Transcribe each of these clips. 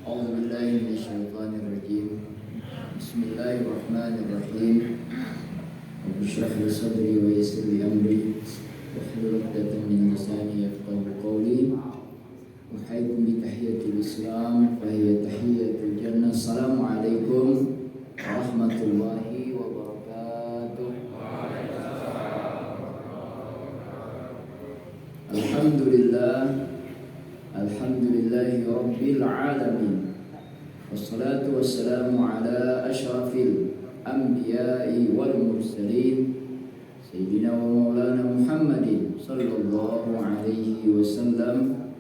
أعوذ بالله من الشيطان الرجيم. بسم الله الرحمن الرحيم. رب اشرح لي صدري ويسر لي أمري واحلل عقدة من لساني يفقهوا قولي. أحييكم بتحية الإسلام فهي تحية الجنة. السلام عليكم ورحمة الله وبركاته. Alhamdulillahi Rabbil Alamin. Wassalatu wassalamu ala ashrafil anbiya'i wal mursalin Sayyidina wa maulana Muhammadin sallallahu alaihi wasallam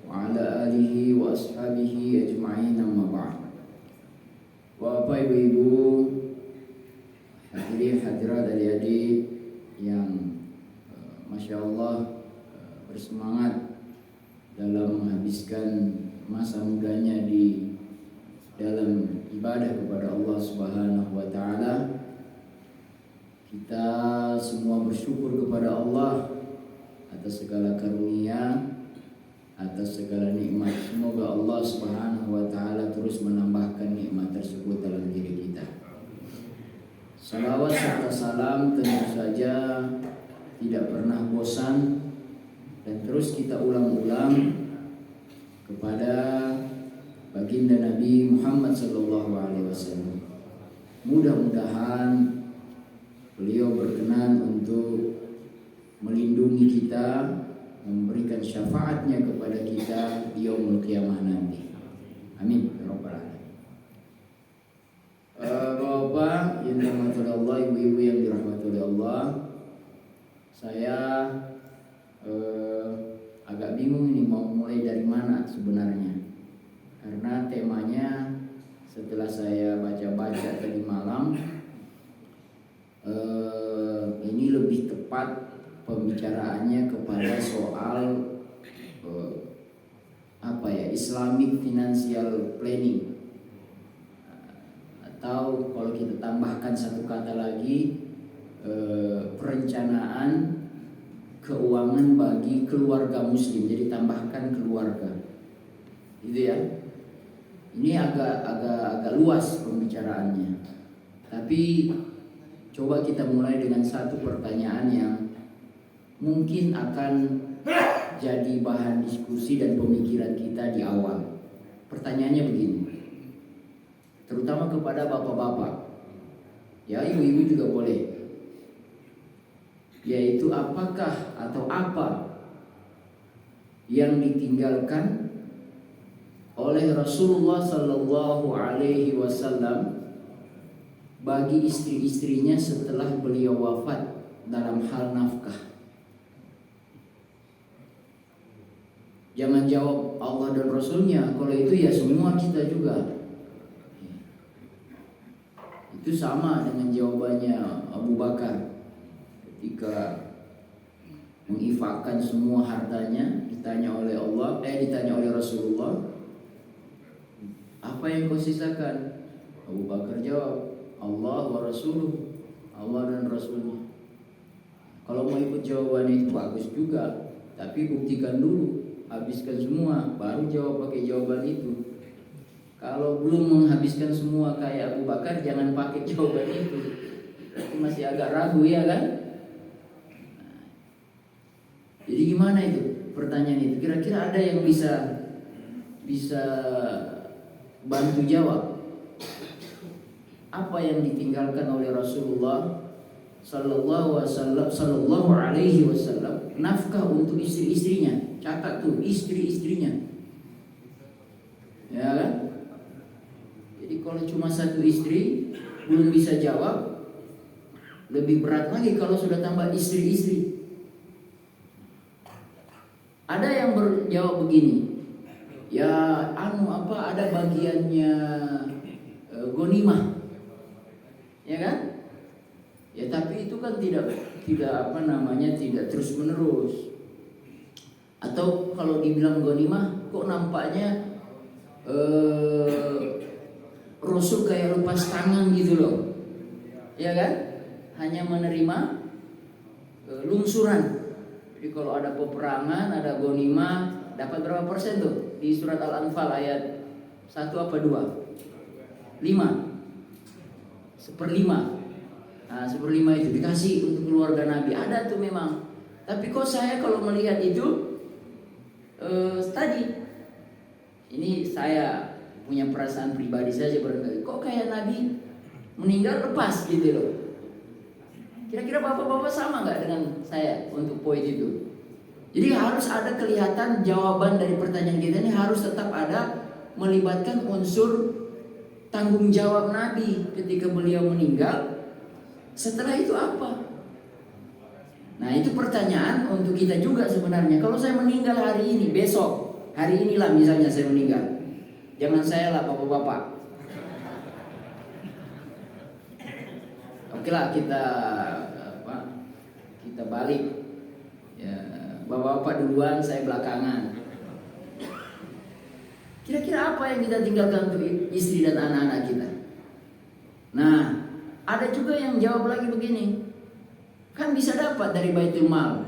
wa ala alihi wa ashabihi ajma'in, amma ba'd. Bapak ibu-ibu, hadirin hadirat adik-adik yang Masya Allah bersemangat dalam menghabiskan masa mudanya di dalam ibadah kepada Allah Subhanahu wa taala. Kita semua bersyukur kepada Allah atas segala karunia, atas segala nikmat. Semoga Allah Subhanahu wa taala terus menambahkan nikmat tersebut dalam diri kita. Salawat serta salam tentu saja tidak pernah bosan dan terus kita ulang-ulang kepada baginda Nabi Muhammad SAW. Mudah-mudahan beliau berkenan untuk melindungi kita, memberikan syafaatnya kepada kita di yaumul qiyamah nanti. Amin ya rabbal alamin. Bapak yang dirahmati Allah, ibu-ibu yang dirahmati Allah, saya agak bingung ini mau mulai dari mana sebenarnya, karena temanya setelah saya baca-baca tadi malam, ini lebih tepat pembicaraannya kepada soal Islamic Financial Planning, atau kalau kita tambahkan satu kata lagi, perencanaan keuangan bagi keluarga muslim. Jadi tambahkan keluarga, gitu ya. Ini agak luas pembicaraannya, tapi coba kita mulai dengan satu pertanyaan yang mungkin akan jadi bahan diskusi dan pemikiran kita di awal. Pertanyaannya begini, terutama kepada bapak-bapak, ya ibu-ibu juga boleh, yaitu apakah atau apa yang ditinggalkan oleh Rasulullah Sallallahu Alaihi Wasallam bagi istri-istrinya setelah beliau wafat dalam hal nafkah. Jangan jawab Allah dan Rasulnya, kalau itu ya semua kita juga. Itu sama dengan jawabannya Abu Bakar ketika menginfakkan semua hartanya, ditanya oleh Rasulullah, apa yang kau sisakan? Abu Bakar jawab, Allah wa Rasuluh, Allah dan Rasulnya. Kalau mau ikut jawaban itu bagus juga, tapi buktikan dulu, habiskan semua, baru jawab pakai jawaban itu. Kalau belum menghabiskan semua kayak Abu Bakar, jangan pakai jawaban itu, berarti masih agak ragu, ya kan? Jadi gimana itu pertanyaan itu? Kira-kira ada yang bisa bantu jawab? Apa yang ditinggalkan oleh Rasulullah Sallallahu Alaihi Wasallam nafkah untuk istri-istrinya? Catat tuh, istri-istrinya, ya kan? Jadi kalau cuma satu istri belum bisa jawab, lebih berat lagi kalau sudah tambah istri-istri. Ada yang berjawab begini, ya ada bagiannya ghanimah, ya kan? Ya tapi itu kan tidak terus menerus. Atau kalau dibilang ghanimah, kok nampaknya Rasul kayak lepas tangan gitu loh, ya kan? Hanya menerima lungsuran. Jadi kalau ada peperangan, ada ghanimah, dapat berapa persen tuh? Di surat Al-Anfal ayat 1 apa 2? 5. 1/5. Nah, 1/5 itu dikasih untuk keluarga Nabi. Ada tuh memang. Tapi kok saya kalau melihat itu tadi ini saya punya perasaan pribadi saja barangkali. Kok kayak Nabi meninggal lepas gitu loh. Kira-kira bapak-bapak sama nggak dengan saya untuk poin itu? Jadi harus ada kelihatan jawaban dari pertanyaan kita ini harus tetap ada melibatkan unsur tanggung jawab Nabi ketika beliau meninggal. Setelah itu apa? Nah itu pertanyaan untuk kita juga sebenarnya. Kalau saya meninggal hari ini, besok, hari inilah misalnya saya meninggal. Jangan saya lah bapak-bapak. Oke lah kita balik. Ya, bapak-bapak duluan, saya belakangan. Kira-kira apa yang kita tinggalkan untuk istri dan anak-anak kita? Nah, ada juga yang jawab lagi begini. Kan bisa dapat dari Baitul Mal.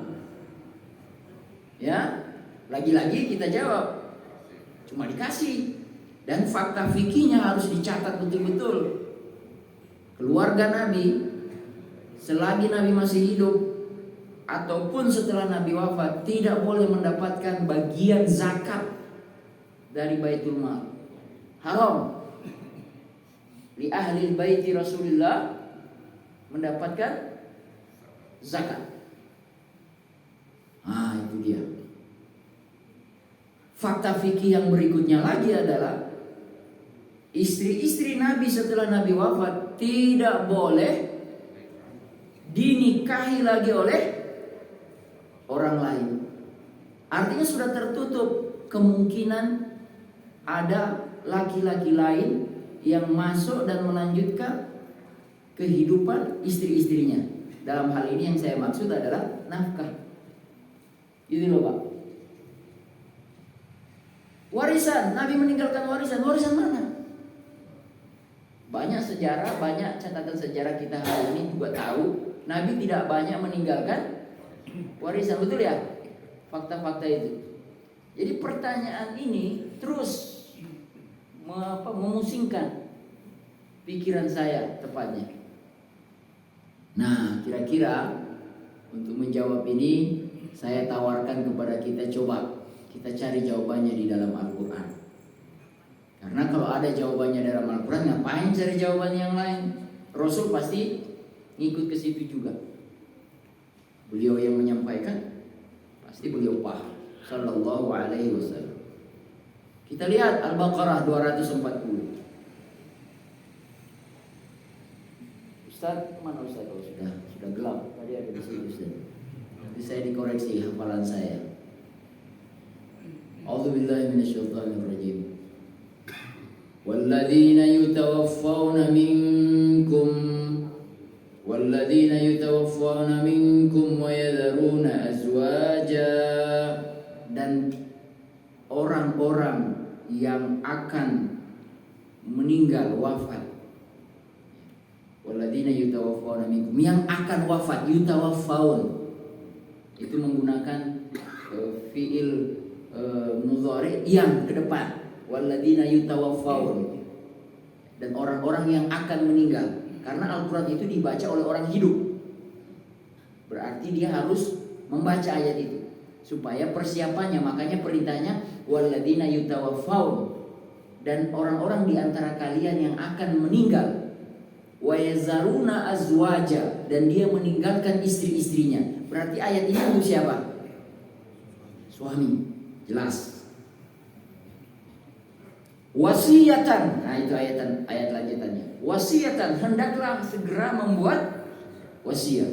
Ya, lagi-lagi kita jawab. Cuma dikasih. Dan fakta fikihnya harus dicatat betul-betul. Keluarga Nabi, selagi Nabi masih hidup, ataupun setelah Nabi wafat, tidak boleh mendapatkan bagian zakat dari Baitul Mal. Haram. Li ahli baiti Rasulullah mendapatkan zakat. Ah, itu dia. Fakta fikih yang berikutnya lagi adalah istri-istri Nabi setelah Nabi wafat tidak boleh dinikahi lagi oleh orang lain. Artinya sudah tertutup kemungkinan ada laki-laki lain yang masuk dan melanjutkan kehidupan istri-istrinya. Dalam hal ini yang saya maksud adalah nafkah. Itu loh Pak. Warisan, Nabi meninggalkan warisan. Warisan mana? Banyak sejarah, banyak catatan sejarah kita hari ini juga tahu Nabi tidak banyak meninggalkan warisan, betul ya? Fakta-fakta itu. Jadi pertanyaan ini terus memusingkan pikiran saya tepatnya. Nah, kira-kira untuk menjawab ini saya tawarkan kepada kita, coba kita cari jawabannya di dalam Al-Quran. Karena kalau ada jawabannya dalam Al-Quran, ngapain cari jawaban yang lain? Rasul pasti ngikut ke situ juga. Beliau yang menyampaikan, pasti beliau paham. Sallallahu alaihi wasallam. Kita lihat Al-Baqarah 240. Ustaz, mana Ustaz? Oh, sudah gelap. Tadi ada di sini Ustaz. Nanti saya dikoreksi hafalan saya. A'udzubillahi minasyaitonirrajim. Walladzina yutawaffawna minkum wa yadharuna azwaja, dan orang-orang yang akan meninggal wafat. Walladzina yutawaffawna minkum, yang akan wafat, yutawaffawun itu menggunakan fiil mudhari yang ke depan. Walladzina yutawaffawun, dan orang-orang yang akan meninggal. Karena Al-Quran itu dibaca oleh orang hidup, berarti dia harus membaca ayat itu supaya persiapannya. Makanya perintahnya walladzina yutawaffawun, dan orang-orang di antara kalian yang akan meninggal. Wa yazaruna azwaja, dan dia meninggalkan istri-istrinya. Berarti ayat ini untuk siapa? Suami, jelas. Wasiatan, nah itu ayat lanjutannya. Wasiatan, hendaklah segera membuat wasiat.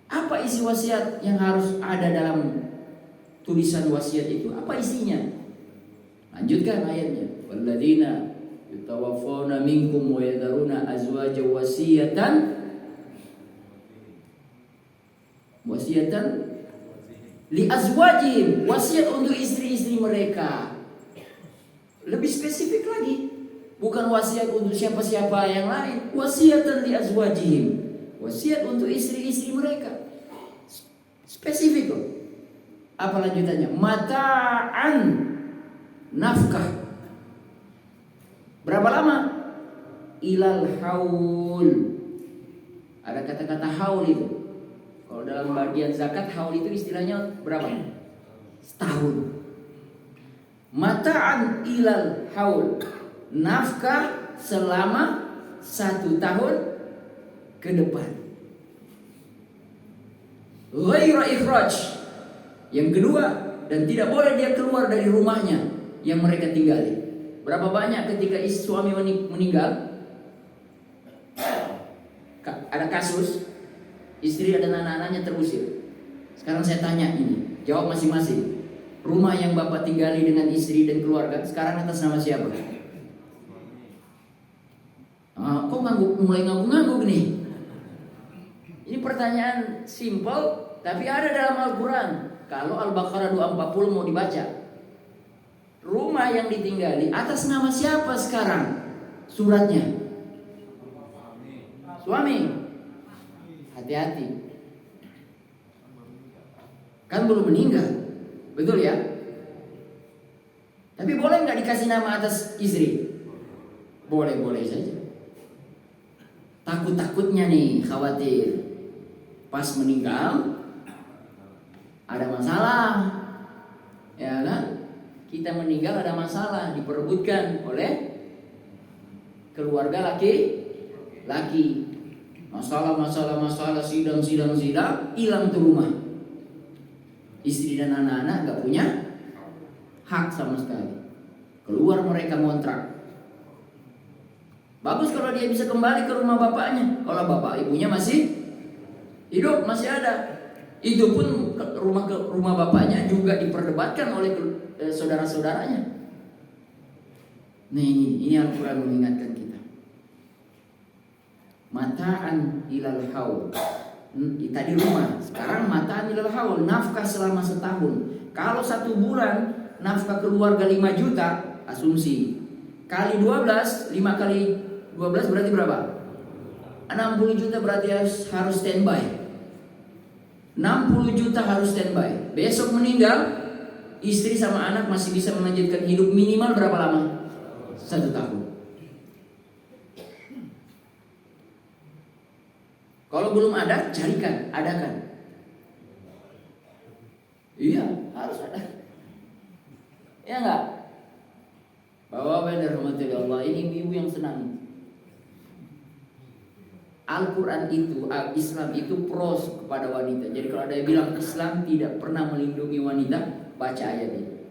Apa isi wasiat yang harus ada dalam tulisan wasiat itu? Apa isinya? Lanjutkan ayatnya. Walladzina yutawaffawna minkum wa yadharuna azwaja wasiatan li azwajihim, wasiat untuk istri-istri mereka. Lebih spesifik lagi, bukan wasiat untuk siapa-siapa yang lain. Wasiatan li azwajihim, wasiat untuk istri-istri mereka. Spesifik loh. Apa lanjutannya? Mata'an, nafkah. Berapa lama? Ilal haul. Ada kata-kata haul itu. Kalau dalam bagian zakat, haul itu istilahnya berapa? Setahun. Mata'an ilal haul. Nafkah selama 1 tahun ke depan. Ghaira ikhraj. Yang kedua, dan tidak boleh dia keluar dari rumahnya yang mereka tinggali. Berapa banyak ketika suami meninggal, ada kasus istri dan anak-anaknya terusir. Sekarang saya tanya ini, jawab masing-masing. Rumah yang bapak tinggali dengan istri dan keluarga sekarang atas nama siapa? Kok mulai ngangguk nih? Ini pertanyaan simpel, tapi ada dalam Al-Quran. Kalau Al-Baqarah 240 mau dibaca, rumah yang ditinggali atas nama siapa sekarang suratnya? Suami. Hati-hati. Kan belum meninggal, betul ya? Tapi boleh nggak dikasih nama atas istri? Boleh-boleh saja. Takut-takutnya nih, khawatir pas meninggal ada masalah, ya kan? Kita meninggal ada masalah, diperebutkan oleh keluarga laki-laki. Masalah, sidang, hilang tuh rumah. Istri dan anak-anak gak punya hak sama sekali. Keluar mereka ngontrak. Bagus kalau dia bisa kembali ke rumah bapaknya. Kalau bapak ibunya masih hidup, masih ada. Itu pun rumah bapaknya juga diperdebatkan oleh saudara-saudaranya. Nah ini Al-Quran mengingatkan kita. Mata'an ilal haul. Tadi rumah, sekarang mata'an ilal haul. Nafkah selama setahun. Kalau 1 bulan nafkah keluarga 5 juta, asumsi kali 12, 5 kali 12 berarti berapa? 60 juta berarti harus standby. 60 juta harus standby. Besok meninggal, istri sama anak masih bisa melanjutkan hidup minimal berapa lama? 1 tahun. Kalau belum ada, carikan, adakan. Iya, harus ada. Ya enggak? Bapak-bapak dan rahmati Allah, ini ibu yang senang. Al-Quran itu, Islam itu pros kepada wanita. Jadi kalau ada yang bilang Islam tidak pernah melindungi wanita, baca ayat ini.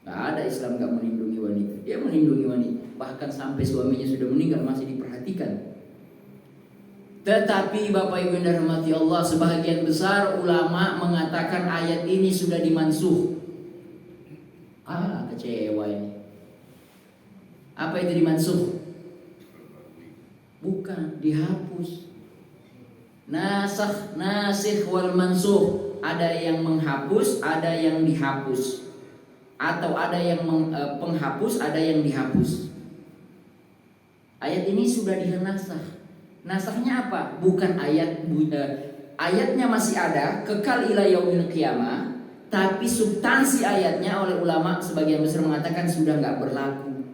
Gak ada Islam gak melindungi wanita. Dia melindungi wanita. Bahkan sampai suaminya sudah meninggal masih diperhatikan. Tetapi Bapak Ibu yang dirahmati Allah, sebagian besar ulama mengatakan ayat ini sudah dimansuh. Kecewa ini. Apa itu dimansuh? Bukan, dihapus. Nasikh wal mansuh. Ada yang menghapus, ada yang dihapus. Atau ada yang penghapus, ada yang dihapus. Ayat ini sudah dinasakh. Nasahnya apa? Bukan ayatnya masih ada, kekal ila yaumil qiyamah, tapi substansi ayatnya oleh ulama sebagian besar mengatakan sudah nggak berlaku.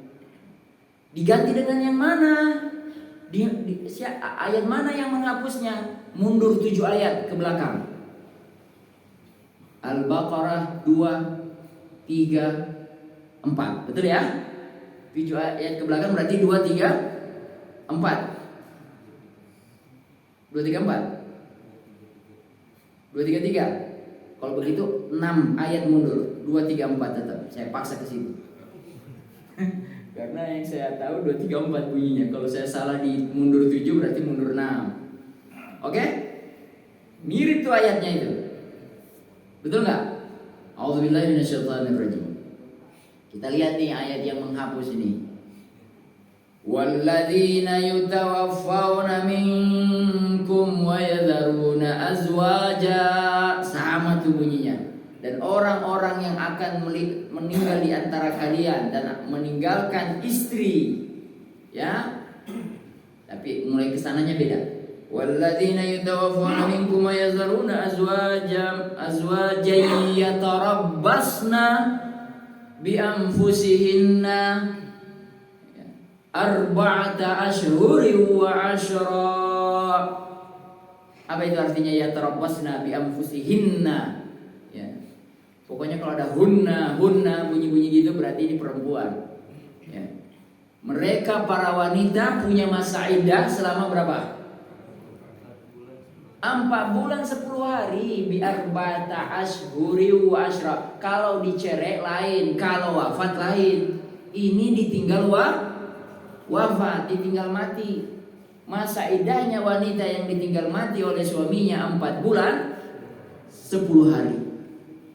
Diganti dengan yang mana? Ayat mana yang menghapusnya? Mundur 7 ayat ke belakang. Al-Baqarah 2, 3, 4. Betul ya? 7 ayat ke belakang berarti 2, 3, 4. 2, 3, 4. 2, 3, 3. Kalau begitu 6 ayat mundur. 2, 3, 4 tetap. Saya paksa ke sini. Karena yang saya tahu 2, 3, 4 bunyinya. Kalau saya salah di mundur 7 berarti mundur 6. Oke? Mirip tuh ayatnya itu. Betul nggak? A'udzubillahi minasyaitonirrajim. Kita lihat nih ayat yang menghapus ini. Walladzina yutawaffawna minkum wa yadharuna azwaja. Sama tuh bunyinya. Dan orang-orang yang akan meninggal di antara kalian dan meninggalkan istri, ya. Tapi mulai kesananya beda. Walladzina yutawaffawna minkum wa yadharuna azwajan yatarabbasna bi anfusihinna arba'ata ashhuri wa asyra. Apa itu artinya? Ya tarabbasna bi anfusihinna. Ya. Pokoknya kalau ada hunna bunyi-bunyi gitu berarti ini perempuan. Ya. Mereka para wanita punya masa iddah selama berapa? 4 bulan 10 hari. Bi arba'ata ashhuri wa asyra. Kalau dicerek lain, kalau wafat lain. Ini ditinggal wafat, ditinggal mati. Masa iddahnya wanita yang ditinggal mati oleh suaminya 4 bulan 10 hari.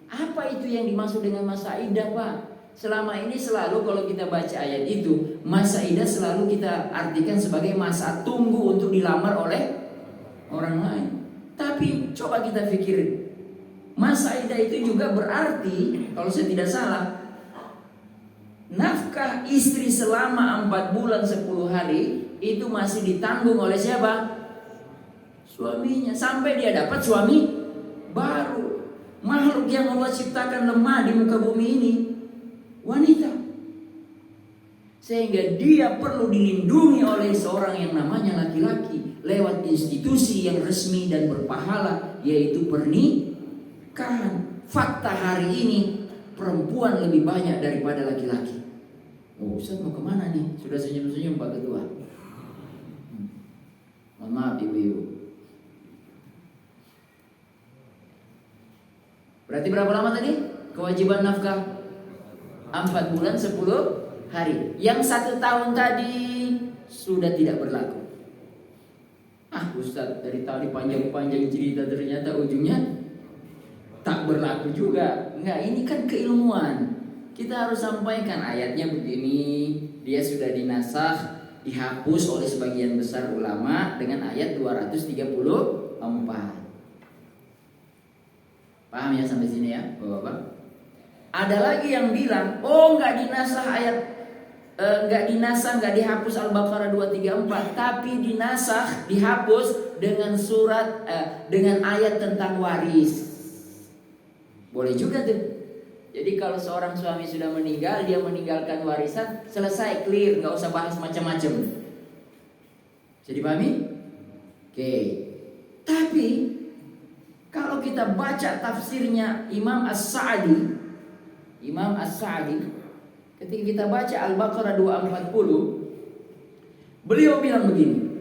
Apa itu yang dimaksud dengan masa iddah, Pak? Selama ini selalu kalau kita baca ayat itu, masa iddah selalu kita artikan sebagai masa tunggu untuk dilamar oleh orang lain. Tapi coba kita pikirin, masa iddah itu juga berarti, kalau saya tidak salah, nafkah istri selama 4 bulan 10 hari itu masih ditanggung oleh siapa? Suaminya, sampai dia dapat suami baru. Makhluk yang Allah ciptakan lemah di muka bumi ini wanita, sehingga dia perlu dilindungi oleh seorang yang namanya laki-laki lewat institusi yang resmi dan berpahala, yaitu pernikahan. Fakta hari ini perempuan lebih banyak daripada laki-laki. Oh, Ustaz mau kemana nih? Sudah senyum-senyum Pak Ketua. Mohon maaf ibu-ibu. Berarti berapa lama tadi kewajiban nafkah? 4 bulan 10 hari. Yang 1 tahun tadi sudah tidak berlaku. Ustaz, dari tadi panjang-panjang cerita ternyata ujungnya tak berlaku juga. Enggak, ini kan keilmuan. Kita harus sampaikan ayatnya begini, dia sudah dinasakh, dihapus oleh sebagian besar ulama dengan ayat 234. Paham ya sampai sini ya, Bapak-bapak? Ada lagi yang bilang, oh nggak dinasakh ayat, nggak dinasakh, nggak dihapus Al-Baqarah 234, tapi dinasakh, dihapus dengan surat, dengan ayat tentang waris. Boleh juga tuh. Jadi kalau seorang suami sudah meninggal, dia meninggalkan warisan, selesai, clear, nggak usah bahas macam-macam. Bisa dipahami? Oke. Tapi kalau kita baca tafsirnya Imam As-Sa'di, ketika kita baca Al-Baqarah 240, beliau bilang begini,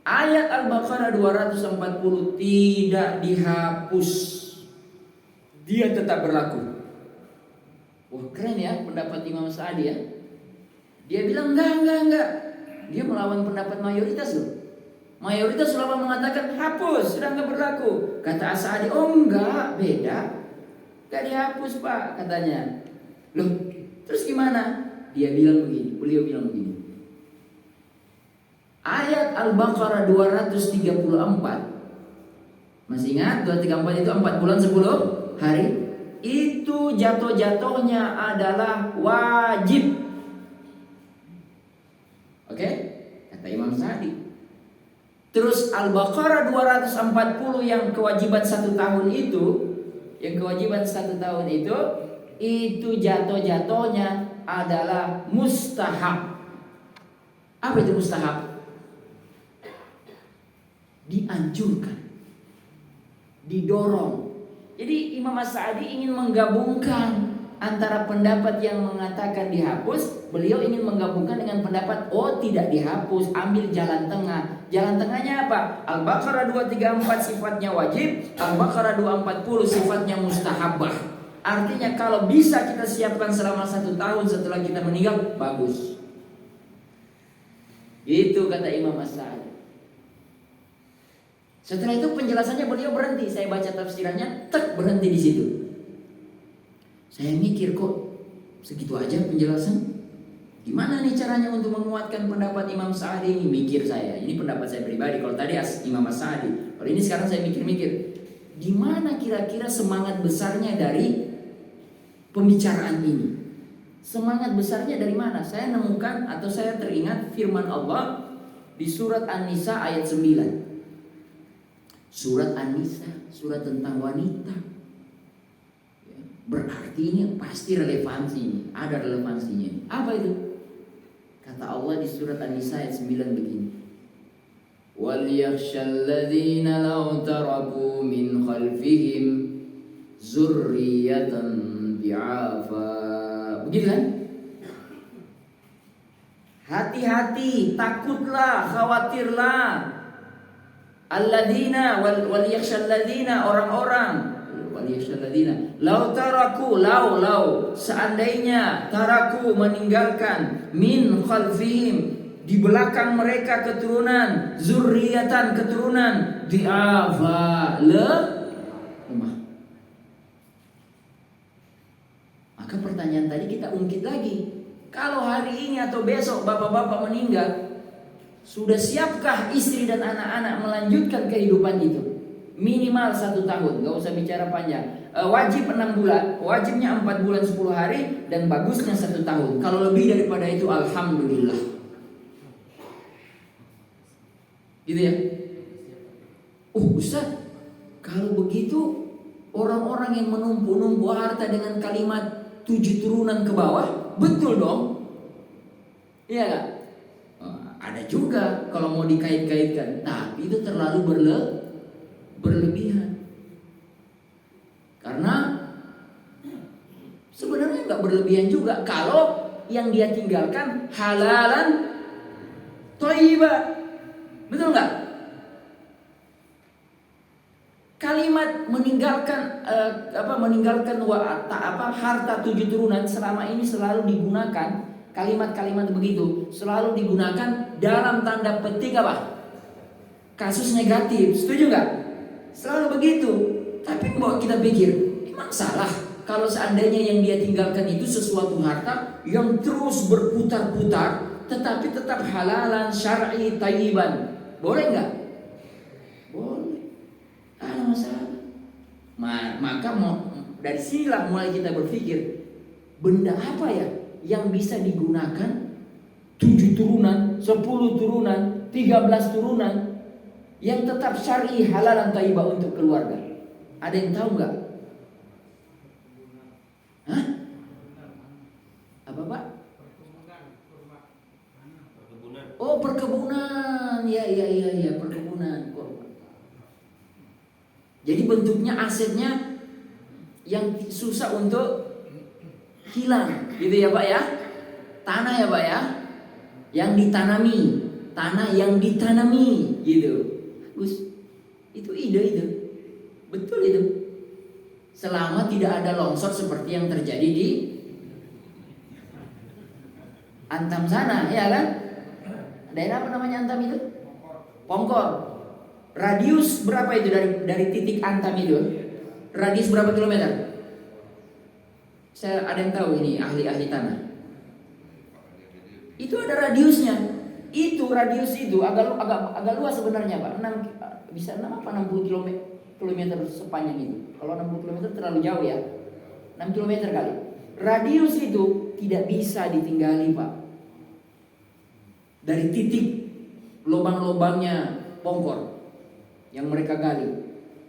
ayat Al-Baqarah 240 tidak dihapus, dia tetap berlaku. Wah, keren ya pendapat Imam Sa'di ya. Dia bilang enggak. Dia melawan pendapat mayoritas loh. Mayoritas ulama mengatakan hapus, sudah enggak berlaku. Kata As-Sa'di, oh enggak, beda. Enggak dihapus Pak, katanya. Loh, terus gimana? Beliau bilang begini. Ayat Al-Baqarah 234. Masih ingat 234 itu 4 bulan 10 hari? Itu jatuh-jatuhnya adalah wajib. Oke? Kata Imam Sa'di. Terus Al-Baqarah 240 yang kewajiban 1 tahun itu, itu jatuh-jatuhnya adalah mustahab. Apa itu mustahab? Dianjurkan, didorong. Jadi Imam As-Sa'di ingin menggabungkan antara pendapat yang mengatakan dihapus, beliau ingin menggabungkan dengan pendapat tidak dihapus, ambil jalan tengah. Jalan tengahnya apa? Al-Baqarah 234 sifatnya wajib, Al-Baqarah 240 sifatnya mustahabah. Artinya kalau bisa kita siapkan selama 1 tahun setelah kita meninggal, bagus. Itu kata Imam As-Sa'di. Setelah itu penjelasannya beliau berhenti. Saya baca tafsirannya, berhenti di situ. Saya mikir kok segitu aja penjelasan. Gimana nih caranya untuk menguatkan pendapat Imam Sa'di ini? Mikir saya. Ini pendapat saya pribadi. Kalau tadi Imam Sa'di, kalau ini sekarang saya mikir-mikir. Gimana kira-kira semangat besarnya dari pembicaraan ini? Semangat besarnya dari mana? Saya nemukan atau saya teringat firman Allah di surat An-Nisa ayat 9. Surat An-Nisa, surat tentang wanita. Berarti ini pasti relevansi, ada relevansinya. Apa itu? Kata Allah di surat An-Nisa ayat 9 begini. وَلْيَخْشَى الَّذِينَ لَوْ تَرَكُوا مِنْ خَلْفِهِمْ ذُرِّيَّةً ضِعَافًا. Begitu kan? Hati-hati, takutlah, khawatirlah. Alladzina wal yakhshalladzina, orang-orang wal yakhshalladzina lau taraku, lau seandainya taraku meninggalkan min khalfihim, di belakang mereka keturunan, zurriyatan keturunan, di'afa lemah. Maka pertanyaan tadi kita ungkit lagi. Kalau hari ini atau besok bapak-bapak meninggal, sudah siapkah istri dan anak-anak melanjutkan kehidupan itu? Minimal 1 tahun, gak usah bicara panjang. Wajib 6 bulan, wajibnya 4 bulan 10 hari, dan bagusnya 1 tahun. Kalau lebih daripada itu, alhamdulillah. Gitu ya. Ustaz, kalau begitu orang-orang yang menumpu harta dengan kalimat 7 turunan ke bawah, betul dong? Iya gak? Ada juga kalau mau dikait-kaitkan, tapi itu terlalu berlebihan. Karena sebenarnya nggak berlebihan juga kalau yang dia tinggalkan halalan thayyibah. Betul nggak? Kalimat meninggalkan harta 7 turunan selama ini selalu digunakan, kalimat-kalimat begitu selalu digunakan dalam tanda petik apa? Kasus negatif. Setuju nggak? Selalu begitu. Tapi mau kita pikir, emang salah kalau seandainya yang dia tinggalkan itu sesuatu harta yang terus berputar-putar, tetapi tetap halalan syar'i thayyiban. Boleh nggak? Boleh. Ada masalah. Maka dari sinilah mulai kita berpikir, benda apa ya yang bisa digunakan 7 turunan, 10 turunan, 13 turunan yang tetap syar'i halalan thayyibah untuk keluarga. Ada yang tahu nggak? Hah? Apa Pak? Oh, perkebunan. Ya, perkebunan. Jadi bentuknya asetnya yang susah untuk hilang, gitu ya Pak ya? Tanah ya Pak ya? Yang ditanami, tanah yang ditanami, gitu. Bagus. Itu ide itu. Betul itu. Selama tidak ada longsor seperti yang terjadi di Antam sana, ya kan? Daerah apa namanya Antam itu? Pongkor. Radius berapa itu dari titik Antam itu? Radius berapa kilometer? Saya ada yang tahu ini ahli-ahli tanah. Itu ada radiusnya. Itu radius itu agak luas sebenarnya Pak. 60 kilometer sepanjang itu. Kalau 60 km terlalu jauh ya. 6 km kali. Radius itu tidak bisa ditinggali Pak. Dari titik lubang-lubangnya Pongkor yang mereka gali,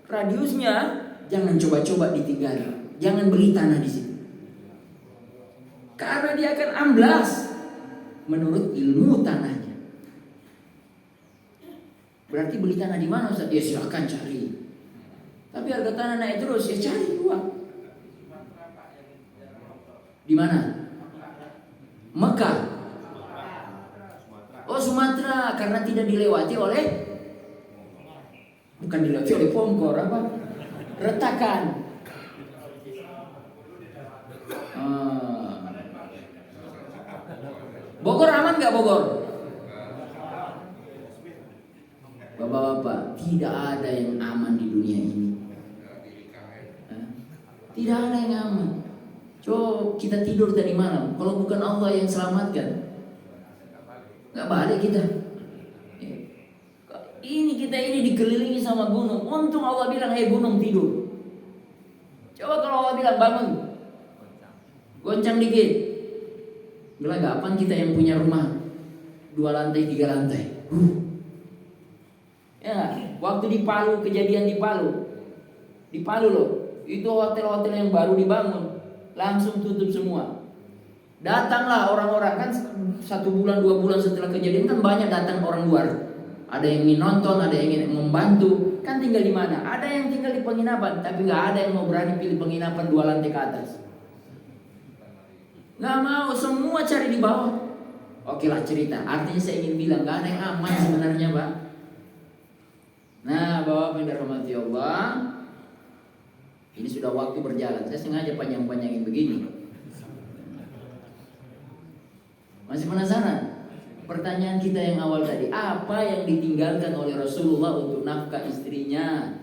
radiusnya jangan coba-coba ditinggali. Jangan beli tanah di situ. Karena dia akan amblas menurut ilmu tanahnya. Berarti beli tanah di mana Ustaz? Ya silakan cari. Tapi harga tanah naik terus, ya cari uang. Di mana? Mekah. Oh Sumatera, karena tidak dilewati oleh, bukan dilewati oleh Pongkor apa? Retakan. Bogor aman nggak Bogor? Bapak-bapak, tidak ada yang aman di dunia ini. Tidak ada yang aman. Coba kita tidur tadi malam, kalau bukan Allah yang selamatkan, nggak balik kita. Kita ini dikelilingi sama gunung. Untung Allah bilang, hei gunung tidur. Coba kalau Allah bilang bangun, goncang dikit, gelagapan kita yang punya rumah 2 lantai 3 lantai. Ya, waktu di Palu, kejadian di Palu loh, itu hotel-hotel yang baru dibangun langsung tutup semua. Datanglah orang-orang, kan 1 bulan 2 bulan setelah kejadian kan banyak datang orang luar. Ada yang ingin nonton, ada yang ingin membantu. Kan tinggal di mana? Ada yang tinggal di penginapan, tapi nggak ada yang mau berani pilih penginapan 2 lantai ke atas. Nggak mau, semua cari di bawah. Oke lah cerita. Artinya saya ingin bilang nggak ada yang aman sebenarnya, Pak. Nah, Bapak yang dirahmati Allah, ini sudah waktu berjalan. Saya sengaja panjang-panjangin begini. Masih penasaran? Pertanyaan kita yang awal tadi, apa yang ditinggalkan oleh Rasulullah untuk nafkah istrinya?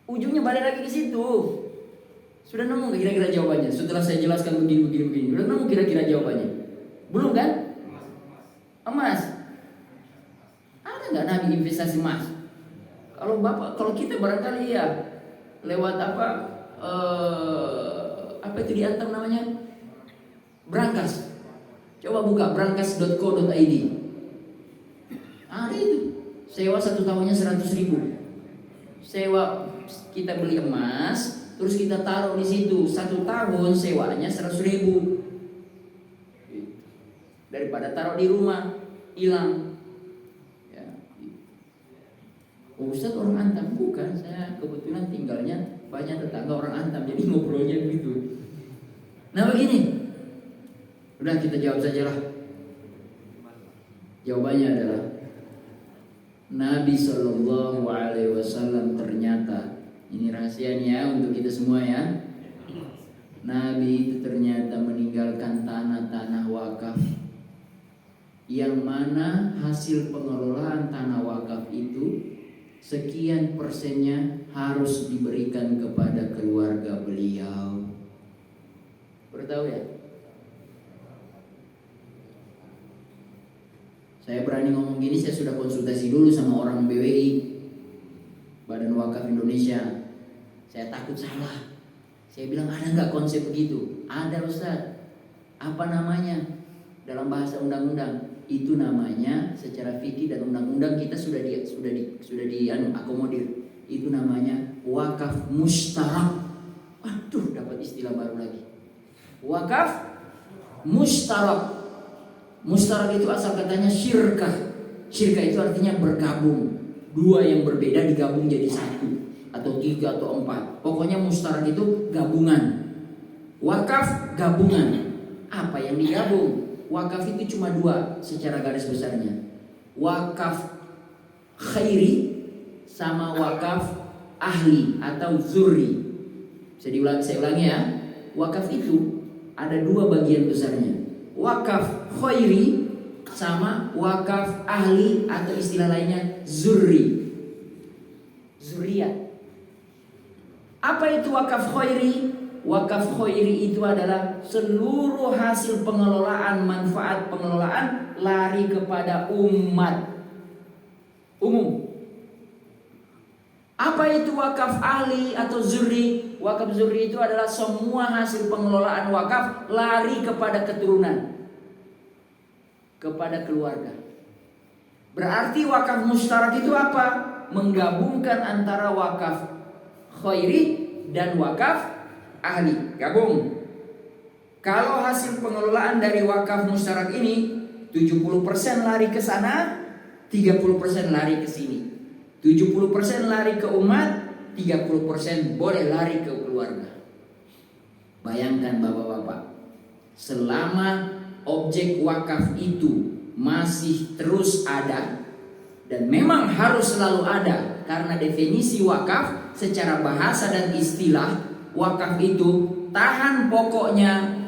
Ujungnya balik lagi ke situ. Sudah nemu nggak kira-kira jawabannya? Setelah saya jelaskan begini. Sudah nemu kira-kira jawabannya? Belum kan? Emas. Ada nggak Nabi investasi emas? Kalau kita barangkali ya lewat apa itu di Antam namanya? Brankas. Coba buka brankas.co.id. Ada itu. Sewa 1 tahunnya 100.000. Sewa, kita beli emas, terus kita taruh di situ 1 tahun sewanya 100.000. Daripada taruh di rumah hilang. Ya. Oh, Ustaz orang Antam? Bukan, saya kebetulan tinggalnya banyak tetangga orang Antam, jadi ngobrolnya begitu. Nah begini. Udah kita jawab sajalah. Jawabannya adalah Nabi Shallallahu Alaihi Wasallam ternyata, ini rahasianya untuk kita semua ya. Nabi itu ternyata meninggalkan tanah-tanah wakaf, yang mana hasil pengelolaan tanah wakaf itu sekian persennya harus diberikan kepada keluarga beliau. Bertahu ya? Saya berani ngomong gini, saya sudah konsultasi dulu sama orang BWI, Badan Wakaf Indonesia. Saya takut salah. Saya bilang, ada nggak konsep begitu? Ada Ustaz. Apa namanya? Dalam bahasa undang-undang itu namanya, secara fikih dan undang-undang kita sudah akomodir. Itu namanya wakaf mustarak. Waduh, dapat istilah baru lagi. Wakaf mustarak. Mustarak itu asal katanya syirkah. Syirkah itu artinya bergabung. 2 yang berbeda digabung jadi 1, atau 3 atau 4. Pokoknya mustarak itu gabungan. Wakaf gabungan. Apa yang digabung? Wakaf itu cuma 2 secara garis besarnya. Wakaf khairi sama wakaf ahli atau zuri. Saya ulangi ya. Wakaf itu ada 2 bagian besarnya. Wakaf khairi sama wakaf ahli atau istilah lainnya zurri. Zuriyat. Apa itu wakaf khairi? Wakaf khairi itu adalah seluruh hasil pengelolaan, manfaat pengelolaan lari kepada umat umum. Apa itu wakaf ahli atau zurri? Wakaf zurri itu adalah semua hasil pengelolaan wakaf lari kepada keturunan, kepada keluarga. Berarti wakaf mustarak itu apa? Menggabungkan antara wakaf khairi dan wakaf ahli. Gabung. Kalau hasil pengelolaan dari wakaf mustarak ini 70% lari ke sana, 30% lari ke sini. 70% lari ke umat, 30% boleh lari ke keluarga. Bayangkan Bapak-bapak, selama objek wakaf itu masih terus ada, dan memang harus selalu ada, karena definisi wakaf secara bahasa dan istilah, wakaf itu tahan pokoknya,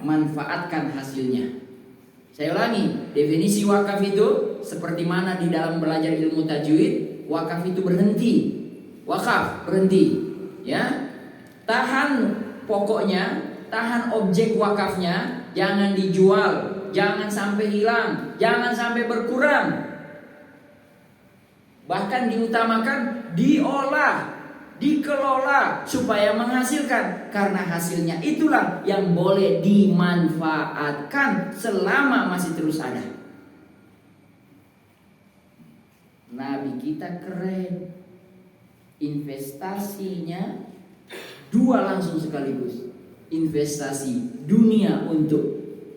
manfaatkan hasilnya. Saya ulangi, definisi wakaf itu seperti mana di dalam belajar ilmu tajwid. Wakaf itu berhenti. Wakaf berhenti, ya. Tahan pokoknya, tahan objek wakafnya, jangan dijual, jangan sampai hilang, jangan sampai berkurang. Bahkan diutamakan diolah, dikelola supaya menghasilkan, karena hasilnya itulah yang boleh dimanfaatkan selama masih terus ada. Nabi kita keren, investasinya 2 langsung sekaligus. investasi dunia untuk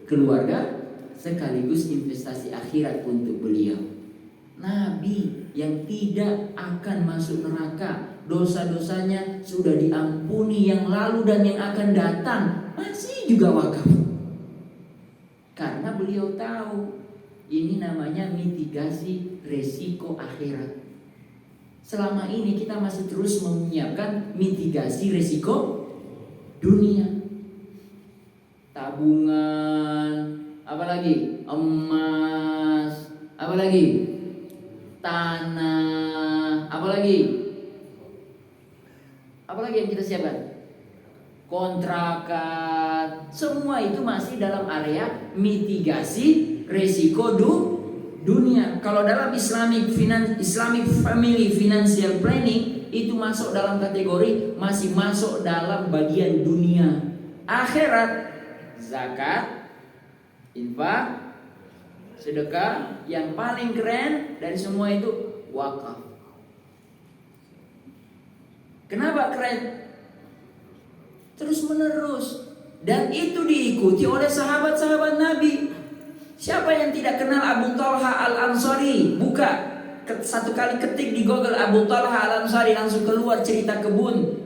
keluarga sekaligus investasi akhirat untuk beliau. Nabi yang tidak akan masuk neraka, dosa-dosanya sudah diampuni yang lalu dan yang akan datang, masih juga wakaf. Karena beliau tahu ini namanya mitigasi resiko akhirat. Selama ini kita masih terus menyiapkan mitigasi resiko dunia. Tabungan, apalagi emas, apalagi tanah, apalagi yang kita siapkan, kontrakan, semua itu masih dalam area mitigasi resiko dunia. Kalau dalam Islamic Family Financial Planning itu masuk dalam kategori masih masuk dalam bagian dunia. Akhirat, zakat, infak, sedekah, yang paling keren dari semua itu wakaf. Kenapa keren? Terus menerus, dan itu diikuti oleh sahabat-sahabat Nabi. Siapa yang tidak kenal Abu Talha Al-Ansari? Buka satu kali, ketik di Google Abu Talha Al-Ansari, langsung keluar cerita kebun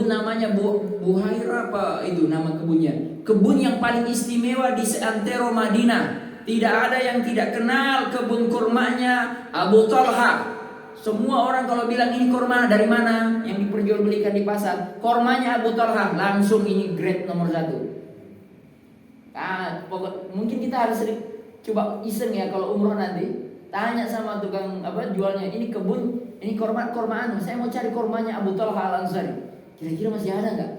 namanya Buhaira, apa itu nama kebunnya? Kebun yang paling istimewa di seantero Madinah. Tidak ada yang tidak kenal kebun kurmanya Abu Talha. Semua orang kalau bilang ini kurma dari mana yang diperjualbelikan di pasar, kurmanya Abu Talha, langsung ini grade nomor 1. Mungkin kita harus coba iseng ya kalau umroh nanti, tanya sama tukang jualnya, ini kebun, ini kurma anu, saya mau cari kurmanya Abu Talha Al-Ansari. Kira-kira masih ada nggak?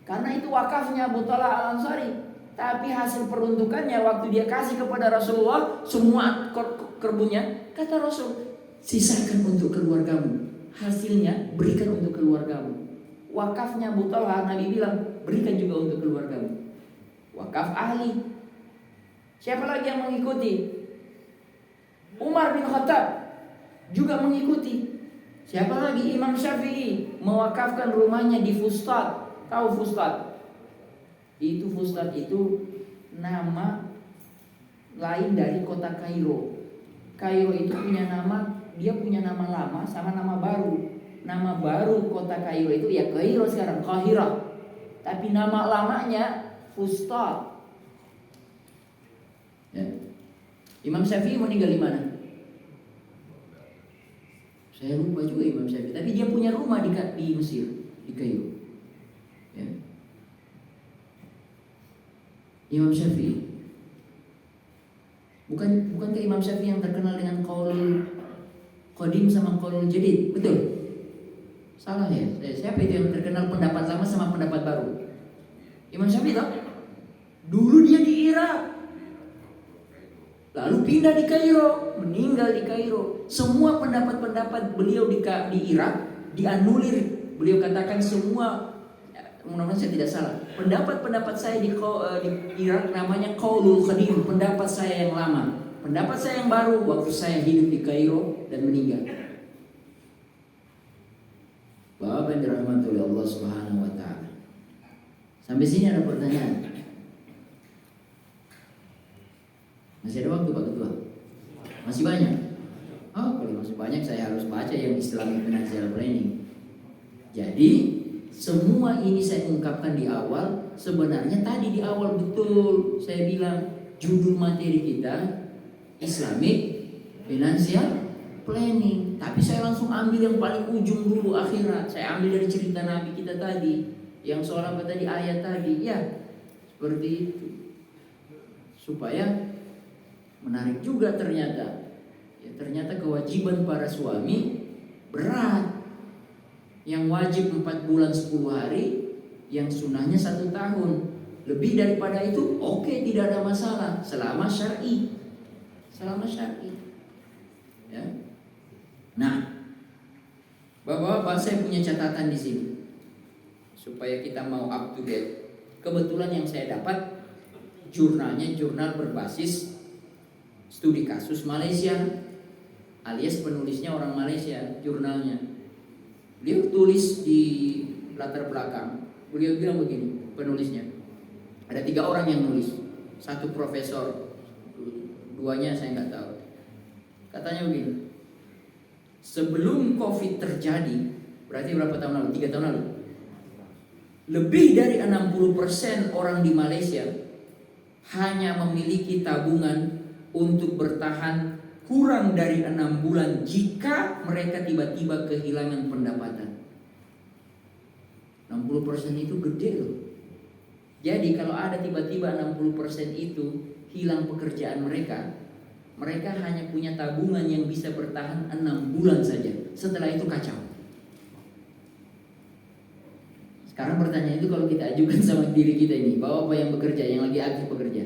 Karena itu wakafnya Abu Talha Al-Ansari. Tapi hasil peruntukannya waktu dia kasih kepada Rasulullah semua kebunnya, kata Rasul, sisakan untuk keluargamu, hasilnya berikan untuk keluargamu. Wakafnya Abu Talha, Nabi bilang berikan juga untuk keluargamu. Wakaf ahli. Siapa lagi yang mengikuti? Umar bin Khattab juga mengikuti. Siapa lagi? Imam Syafi'i mewakafkan rumahnya di Fustat. Tahu Fustat? Itu Fustat itu nama lain dari kota Kairo. Kairo itu punya nama, dia punya nama lama sama nama baru. Nama baru kota Kairo itu ya Kairo sekarang, Kahira. Tapi nama lamanya Fustat. Ya. Imam Syafi'i meninggal di mana? Saya lupa juga Imam Syafi'i. Tapi dia punya rumah di Mesir, di Kairo. Ya. Imam Syafi'i. Bukankah Imam Syafi'i yang terkenal dengan qaulul qadim sama qaulul jadid? Betul? Salah ya? Siapa itu yang terkenal pendapat lama sama pendapat baru? Imam Syafi'i toh? Dulu dia di Irak, lalu pindah di Kairo, meninggal di Kairo. Semua pendapat-pendapat beliau di Irak dianulir. Beliau katakan semua, mudah-mudahan saya tidak salah, pendapat-pendapat saya di Irak namanya qaulul qadim, pendapat saya yang lama. Pendapat saya yang baru waktu saya hidup di Kairo dan meninggal. Bapak yang dirahmati oleh Allah Subhanahu wa taala. Sampai sini ada pertanyaan? Masih ada waktu Pak Ketua? Masih banyak? Oh, kalau masih banyak saya harus baca yang Islamic Financial Planning. Jadi semua ini saya ungkapkan di awal. Sebenarnya tadi di awal betul saya bilang judul materi kita Islamic Financial Planning. Tapi saya langsung ambil yang paling ujung dulu, akhirat. Saya ambil dari cerita Nabi kita tadi, yang soal apa tadi, ayat tadi. Ya, seperti itu. Supaya menarik juga ternyata. Ya, ternyata kewajiban para suami berat. Yang wajib 4 bulan 10 hari, yang sunnahnya 1 tahun. Lebih daripada itu, oke, tidak ada masalah selama syar'i. Selama syar'i. Ya. Nah, Bapak-bapak, saya punya catatan di sini supaya kita mau up to date. Kebetulan yang saya dapat jurnalnya jurnal berbasis studi kasus Malaysia, alias penulisnya orang Malaysia jurnalnya. Beliau tulis di latar belakang, beliau bilang begini, penulisnya. Ada 3 orang yang nulis, 1 profesor, 2-nya saya nggak tahu. Katanya begini, sebelum COVID terjadi, berarti berapa tahun lalu? 3 tahun lalu. Lebih dari 60% orang di Malaysia hanya memiliki tabungan untuk bertahan kurang dari 6 bulan jika mereka tiba-tiba kehilangan pendapatan. 60% itu gede loh. Jadi kalau ada tiba-tiba 60% itu hilang pekerjaan mereka, mereka hanya punya tabungan yang bisa bertahan 6 bulan saja. Setelah itu kacau. Sekarang pertanyaan itu kalau kita ajukan sama diri kita ini, bapak-bapak yang bekerja, yang lagi aktif bekerja,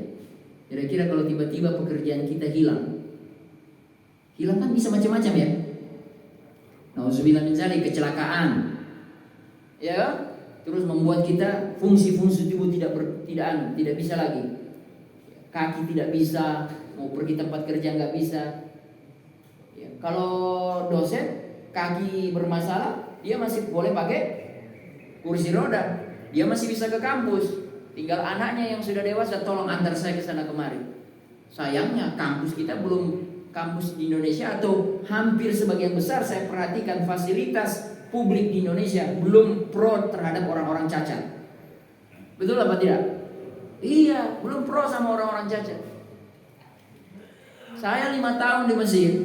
kira-kira kalau tiba-tiba pekerjaan kita hilang kan bisa macam-macam ya. Nauzubillah min dzalik, kecelakaan, ya, terus membuat kita fungsi-fungsi tubuh tidak bisa lagi. Kaki tidak bisa, mau pergi tempat kerja nggak bisa. Ya, kalau dosen kaki bermasalah, dia masih boleh pakai kursi roda, dia masih bisa ke kampus. Tinggal anaknya yang sudah dewasa, tolong antar saya ke sana kemari. Sayangnya kampus kita belum, kampus di Indonesia atau hampir sebagian besar saya perhatikan fasilitas publik di Indonesia belum pro terhadap orang-orang cacat. Betul apa tidak? Iya, belum pro sama orang-orang cacat. Saya 5 tahun di Mesir.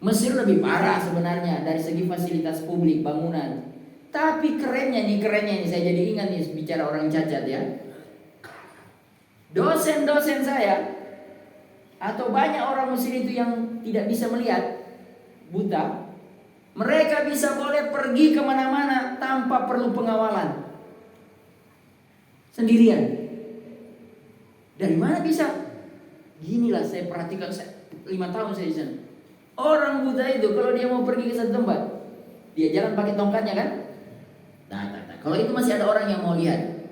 Mesir lebih parah sebenarnya dari segi fasilitas publik, bangunan. Tapi kerennya nih, saya jadi ingat nih bicara orang cacat ya. Dosen-dosen saya atau banyak orang Mesir itu yang tidak bisa melihat, buta, mereka bisa boleh pergi kemana-mana tanpa perlu pengawalan, sendirian. Dari mana bisa? Ginilah saya perhatikan 5 tahun saya di sana. Orang buta itu kalau dia mau pergi ke satu tempat, dia jalan pakai tongkatnya kan? Kalau itu masih ada orang yang mau lihat.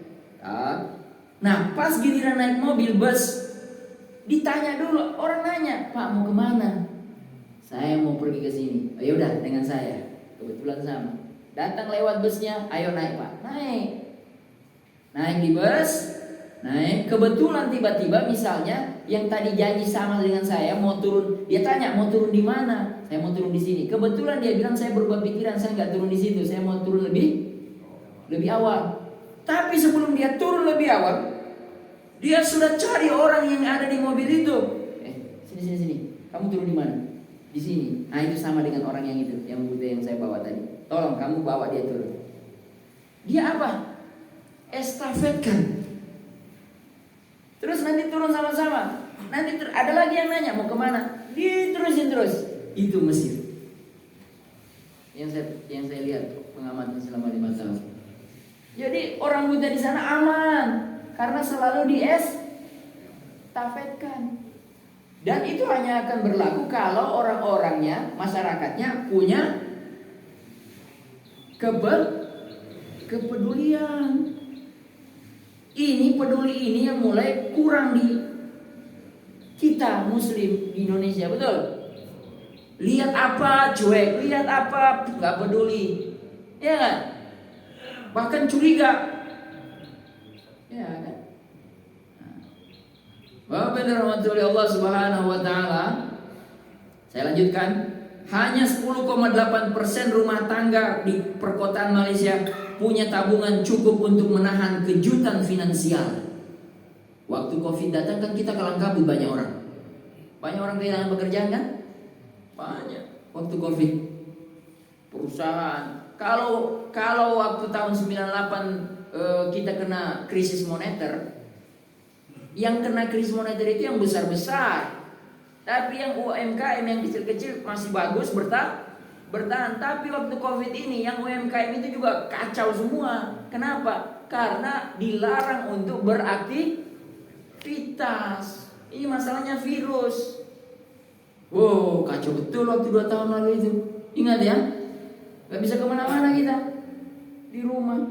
Nah, pas giliran naik mobil bus, ditanya dulu, orang nanya, Pak mau kemana? Saya mau pergi ke sini. Oh, ya udah dengan saya. Kebetulan sama. Datang lewat busnya, ayo naik Pak. Naik di bus, naik. Kebetulan tiba-tiba misalnya yang tadi janji sama dengan saya mau turun, dia tanya mau turun di mana? Saya mau turun di sini. Kebetulan dia bilang saya berubah pikiran, saya nggak turun di situ, saya mau turun lebih awal. Tapi sebelum dia turun lebih awal, dia sudah cari orang yang ada di mobil itu. Sini. Kamu turun di mana? Di sini. Nah, itu sama dengan orang yang itu, yang buta yang saya bawa tadi. Tolong kamu bawa dia turun. Dia apa? Estafetkan. Terus nanti turun sama-sama. Nanti ada lagi yang nanya mau kemana? Diterusin terus. Itu Mesir. Yang saya lihat pengamatan selama 5 tahun. Jadi orang buta di sana aman karena selalu diestafetkan. Dan itu hanya akan berlaku kalau orang-orangnya, masyarakatnya punya kepedulian. Peduli ini yang mulai kurang di kita Muslim di Indonesia, betul? Lihat apa cuek, lihat apa nggak peduli, ya kan? Bahkan curiga, ya kan? Bapak dirahmati Allah Subhanahu wa taala. Saya lanjutkan. Hanya 10,8% rumah tangga di perkotaan Malaysia punya tabungan cukup untuk menahan kejutan finansial. Waktu Covid datang kan kita kelang kabut banyak orang. Banyak orang kehilangan pekerjaan kan? Banyak. Waktu Covid perusahaan. Kalau waktu tahun 98 kita kena krisis moneter, yang kena krisis moneter itu yang besar-besar. Tapi yang UMKM yang kecil-kecil masih bagus bertahan. Tapi waktu Covid ini yang UMKM itu juga kacau semua. Kenapa? Karena dilarang untuk beraktivitas. Ini masalahnya virus. Wow, kacau betul waktu 2 tahun lalu itu. Ingat ya, gak bisa kemana-mana kita, di rumah.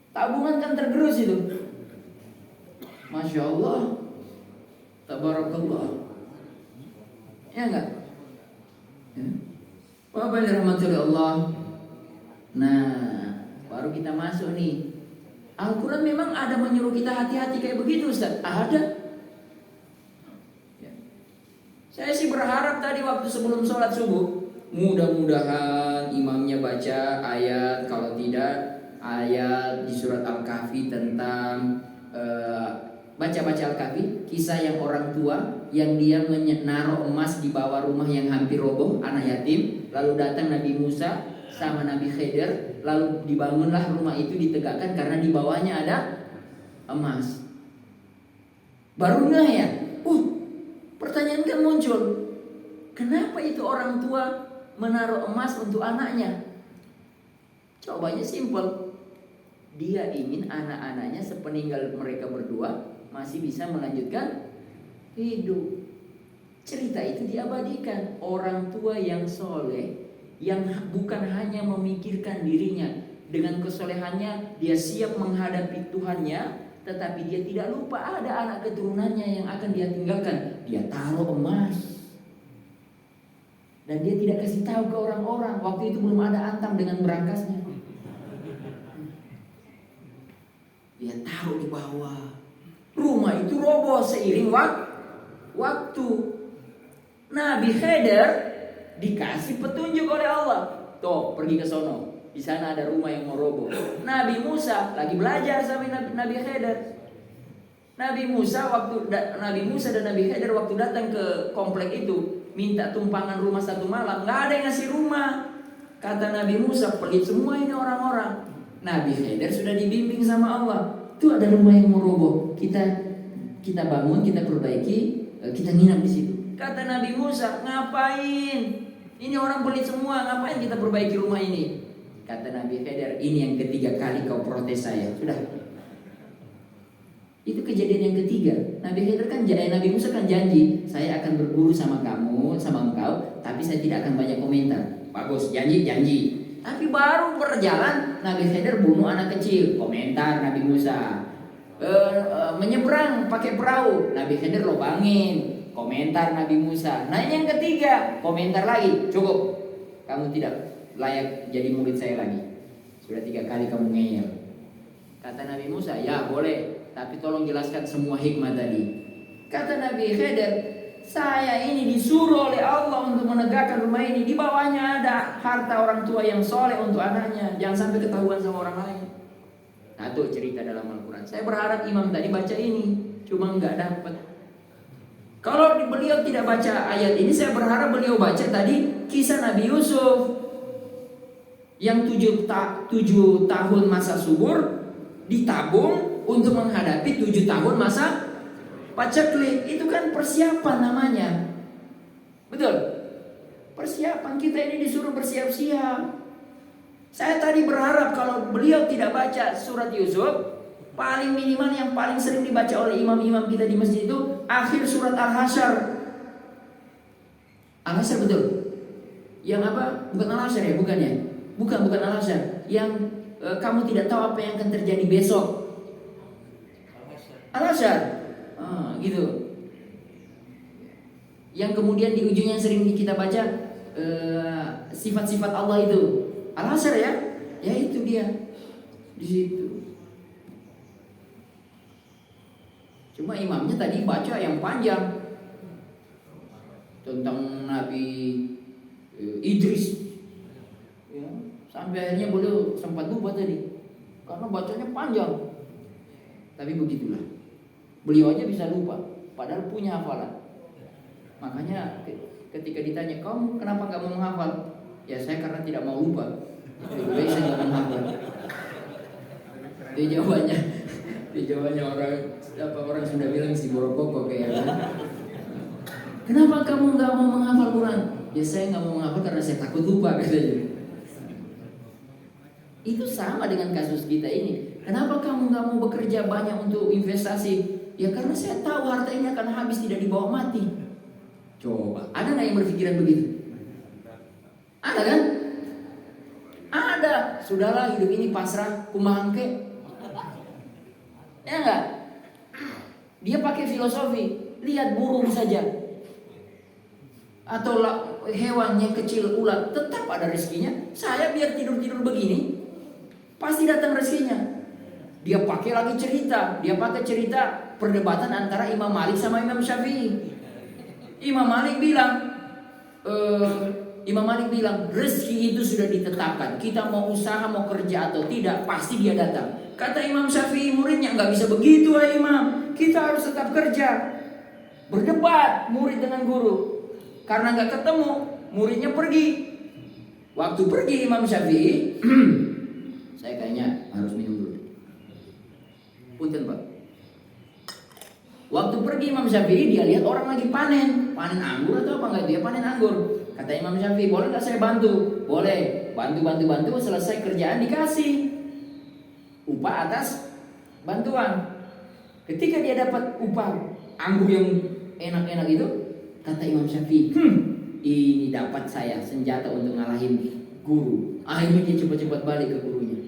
Tabungan kan tergerus itu. Masya Allah, tabarakallah. Ya enggak? Ya. Bapak dirahmati oleh Allah. Nah, baru kita masuk nih Al-Quran memang ada menyuruh kita hati-hati kayak begitu, Ustaz? Ada. Ya. Saya sih berharap tadi waktu sebelum sholat subuh, mudah-mudahan imamnya baca ayat, kalau tidak ayat di surat Al-Kahfi tentang baca-baca Al-Kahfi, kisah yang orang tua yang dia menaruh emas di bawah rumah yang hampir roboh, anak yatim, lalu datang Nabi Musa sama Nabi Khidir, lalu dibangunlah rumah itu ditegakkan karena di bawahnya ada emas. Baru nggak ya? Pertanyaan kan muncul, kenapa itu orang tua menaruh emas untuk anaknya? Jawabannya simpel. Dia ingin anak-anaknya sepeninggal mereka berdua masih bisa melanjutkan hidup. Cerita itu diabadikan. Orang tua yang soleh, yang bukan hanya memikirkan dirinya, dengan kesolehannya dia siap menghadapi Tuhannya, tetapi dia tidak lupa ada anak keturunannya yang akan dia tinggalkan. Dia taruh emas, dan dia tidak kasih tahu ke orang-orang. Waktu itu belum ada Antam dengan berangkasnya. Dia taruh di bawah. Rumah itu roboh seiring waktu. Nabi Khidir dikasih petunjuk oleh Allah. Tuh, pergi ke sono. Di sana ada rumah yang mau roboh. Nabi Musa lagi belajar sama Nabi Khidir. Nabi Musa dan Nabi Khidir waktu datang ke komplek itu, minta tumpangan rumah satu malam, nggak ada yang ngasih rumah. Kata Nabi Musa, pelit semua ini orang-orang. Nabi Khidir sudah dibimbing sama Allah. Itu ada rumah yang mau roboh. Kita bangun, kita perbaiki, kita nginap di situ. Kata Nabi Musa, ngapain? Ini orang pelit semua, ngapain kita perbaiki rumah ini? Kata Nabi Khidir, ini yang ketiga kali kau protes saya. Sudah. Itu kejadian yang ketiga. Nabi Khidir kan, Nabi Musa kan janji, saya akan berguru sama kamu, sama engkau, tapi saya tidak akan banyak komentar. Bagus, janji. Tapi baru berjalan, Nabi Khidir bunuh anak kecil. Komentar Nabi Musa. Menyeberang pakai perahu, Nabi Khidir lobangin. Komentar Nabi Musa. Nah yang ketiga, komentar lagi. Cukup, kamu tidak layak jadi murid saya lagi. Sudah 3 kali kamu ngeyel. Kata Nabi Musa, ya boleh, tapi tolong jelaskan semua hikmah tadi. Kata Nabi Khidir, saya ini disuruh oleh Allah untuk menegakkan rumah ini. Di bawahnya ada harta orang tua yang soleh untuk anaknya. Jangan sampai ketahuan sama orang lain. Nah itu cerita dalam Al-Quran. Saya berharap imam tadi baca ini, cuma nggak dapat. Kalau beliau tidak baca ayat ini, saya berharap beliau baca tadi kisah Nabi Yusuf yang 7 tahun masa subur ditabung untuk menghadapi 7 tahun masa paceklik. Itu kan persiapan namanya. Betul? Persiapan, kita ini disuruh bersiap-siap. Saya tadi berharap kalau beliau tidak baca surat Yusuf, paling minimal yang paling sering dibaca oleh imam-imam kita di masjid itu akhir surat Al-Hasyr. Al-Hasyr betul? Yang apa? Bukan Al-Hasyr ya? Bukan ya? Bukan Al-Hasyr. Yang kamu tidak tahu apa yang akan terjadi besok. Al-Hasyr. Gitu. Yang kemudian di ujungnya sering kita baca sifat-sifat Allah itu. Al-Hasyr ya? Ya itu dia. Di situ. Cuma imamnya tadi baca yang panjang tentang Nabi Idris. Ya, sampai akhirnya beliau sempat lupa tadi karena bacanya panjang. Tapi begitulah. Beliau aja bisa lupa, padahal punya hafalan. Makanya ketika ditanya, kamu kenapa nggak mau menghafal? Ya saya karena tidak mau lupa. Lebih baik saya nggak menghafal. Dia jawabannya orang sudah bilang si borokoko kayaknya. Kenapa kamu nggak mau menghafal Quran? Ya saya nggak mau menghafal karena saya takut lupa katanya. Itu sama dengan kasus kita ini. Kenapa kamu nggak mau bekerja banyak untuk investasi? Ya karena saya tahu harta ini akan habis, tidak dibawa mati. Coba, ada nggak yang berpikiran begitu? Ada kan? Ada. Sudahlah hidup ini pasrah, kumangke. Ya enggak? Dia pakai filosofi, lihat burung saja atau hewan yang kecil, ulat, tetap ada rezekinya. Saya biar tidur-tidur begini, pasti datang rezekinya. Dia pakai cerita perdebatan antara Imam Malik sama Imam Syafi'i. Imam Malik bilang rezeki itu sudah ditetapkan. Kita mau usaha, mau kerja atau tidak, pasti dia datang. Kata Imam Syafi'i, muridnya, nggak bisa begitu ya Imam. Kita harus tetap kerja. Berdebat murid dengan guru. Karena nggak ketemu, muridnya pergi. Waktu pergi Imam Syafi'i, saya kayaknya harus minum dulu. Punten Pak. Waktu pergi Imam Syafi'i, dia lihat orang lagi panen anggur atau apa enggak, dia panen anggur. Kata Imam Syafi'i, boleh nggak saya bantu? Boleh, bantu. Selesai kerjaan dikasih upah atas bantuan. Ketika dia dapat upah anggur yang enak-enak itu, kata Imam Syafi'i, ini dapat saya senjata untuk ngalahin guru. Akhirnya dia cepat-cepat balik ke gurunya.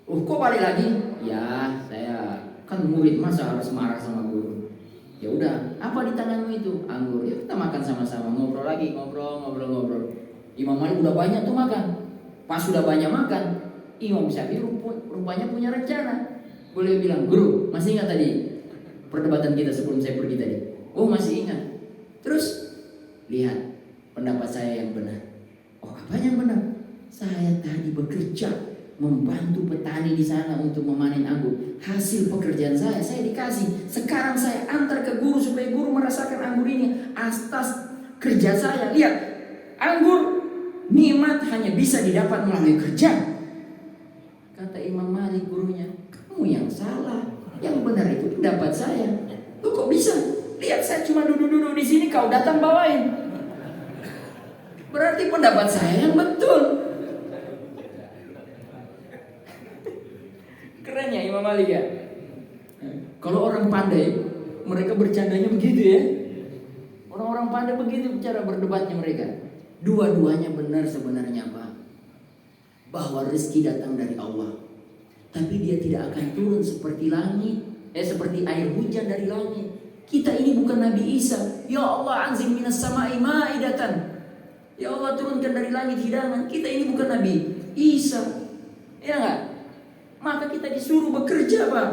Kok balik lagi? Ya, saya kan murid, masa harus marah sama guru. Ya udah, apa di tanganmu itu? Anggur. Ya kita makan sama-sama, ngobrol lagi, ngobrol. Imam Malik udah banyak tuh makan. Pas sudah banyak makan, Imam Syafi'i rupanya punya rencana. Boleh bilang, guru, masih ingat tadi perdebatan kita sebelum saya pergi tadi? Oh, masih ingat. Terus lihat pendapat saya yang benar. Oh, apa yang benar? Saya tadi bekerja membantu petani di sana untuk memanen anggur. Hasil pekerjaan saya dikasih. Sekarang saya antar ke guru supaya guru merasakan anggur ini atas kerja saya. Lihat, anggur nikmat hanya bisa didapat melalui kerja. Kata Imam Malik gurunya, kamu yang salah. Yang benar itu pendapat saya. Lu kok bisa? Lihat, saya cuma duduk-duduk di sini, kau datang bawain. Berarti pendapat saya yang betul. Keren ya Imam Malik ya. Kalau orang pandai, mereka bercandanya begitu ya. Orang-orang pandai begitu cara berdebatnya mereka. Dua-duanya benar sebenarnya Pak. Bahwa rezeki datang dari Allah. Tapi dia tidak akan turun seperti langit, seperti air hujan dari langit. Kita ini bukan Nabi Isa. Ya Allah, anzil minas sama'i ma'idatan. Ya Allah, turunkan dari langit hidangan. Kita ini bukan Nabi Isa. Ya enggak? Maka kita disuruh bekerja Pak.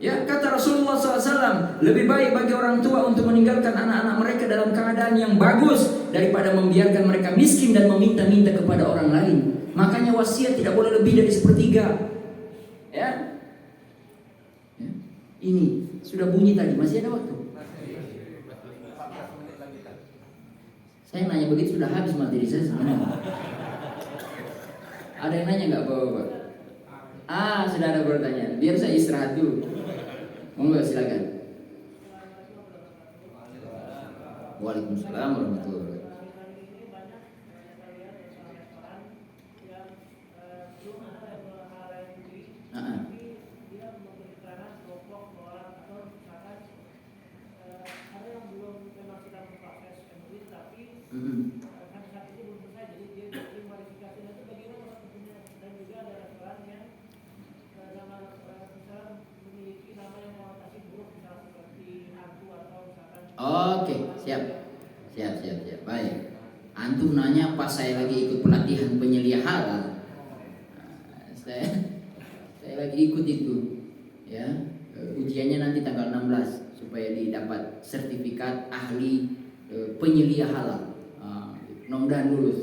Ya, kata Rasulullah SAW, lebih baik bagi orang tua untuk meninggalkan anak-anak mereka dalam keadaan yang bagus daripada membiarkan mereka miskin dan meminta-minta kepada orang lain. Makanya wasiat tidak boleh lebih dari 1/3. Ya. Ini sudah bunyi tadi, masih ada waktu. Saya nanya begitu sudah habis materi saya sebenarnya. Ada yang nanya nggak Bapak? Sudah ada pertanyaan. Biar saya istirahat dulu. Monggo silakan. Waalaikumsalam warahmatullahi wabarakatuh. Oke, siap. Baik. Antum nanya pas saya lagi ikut pelatihan penyelia halal. Saya lagi ikut itu. Ya. Ujiannya nanti tanggal 16 supaya didapat sertifikat ahli penyelia halal. Mudah-mudahan lulus.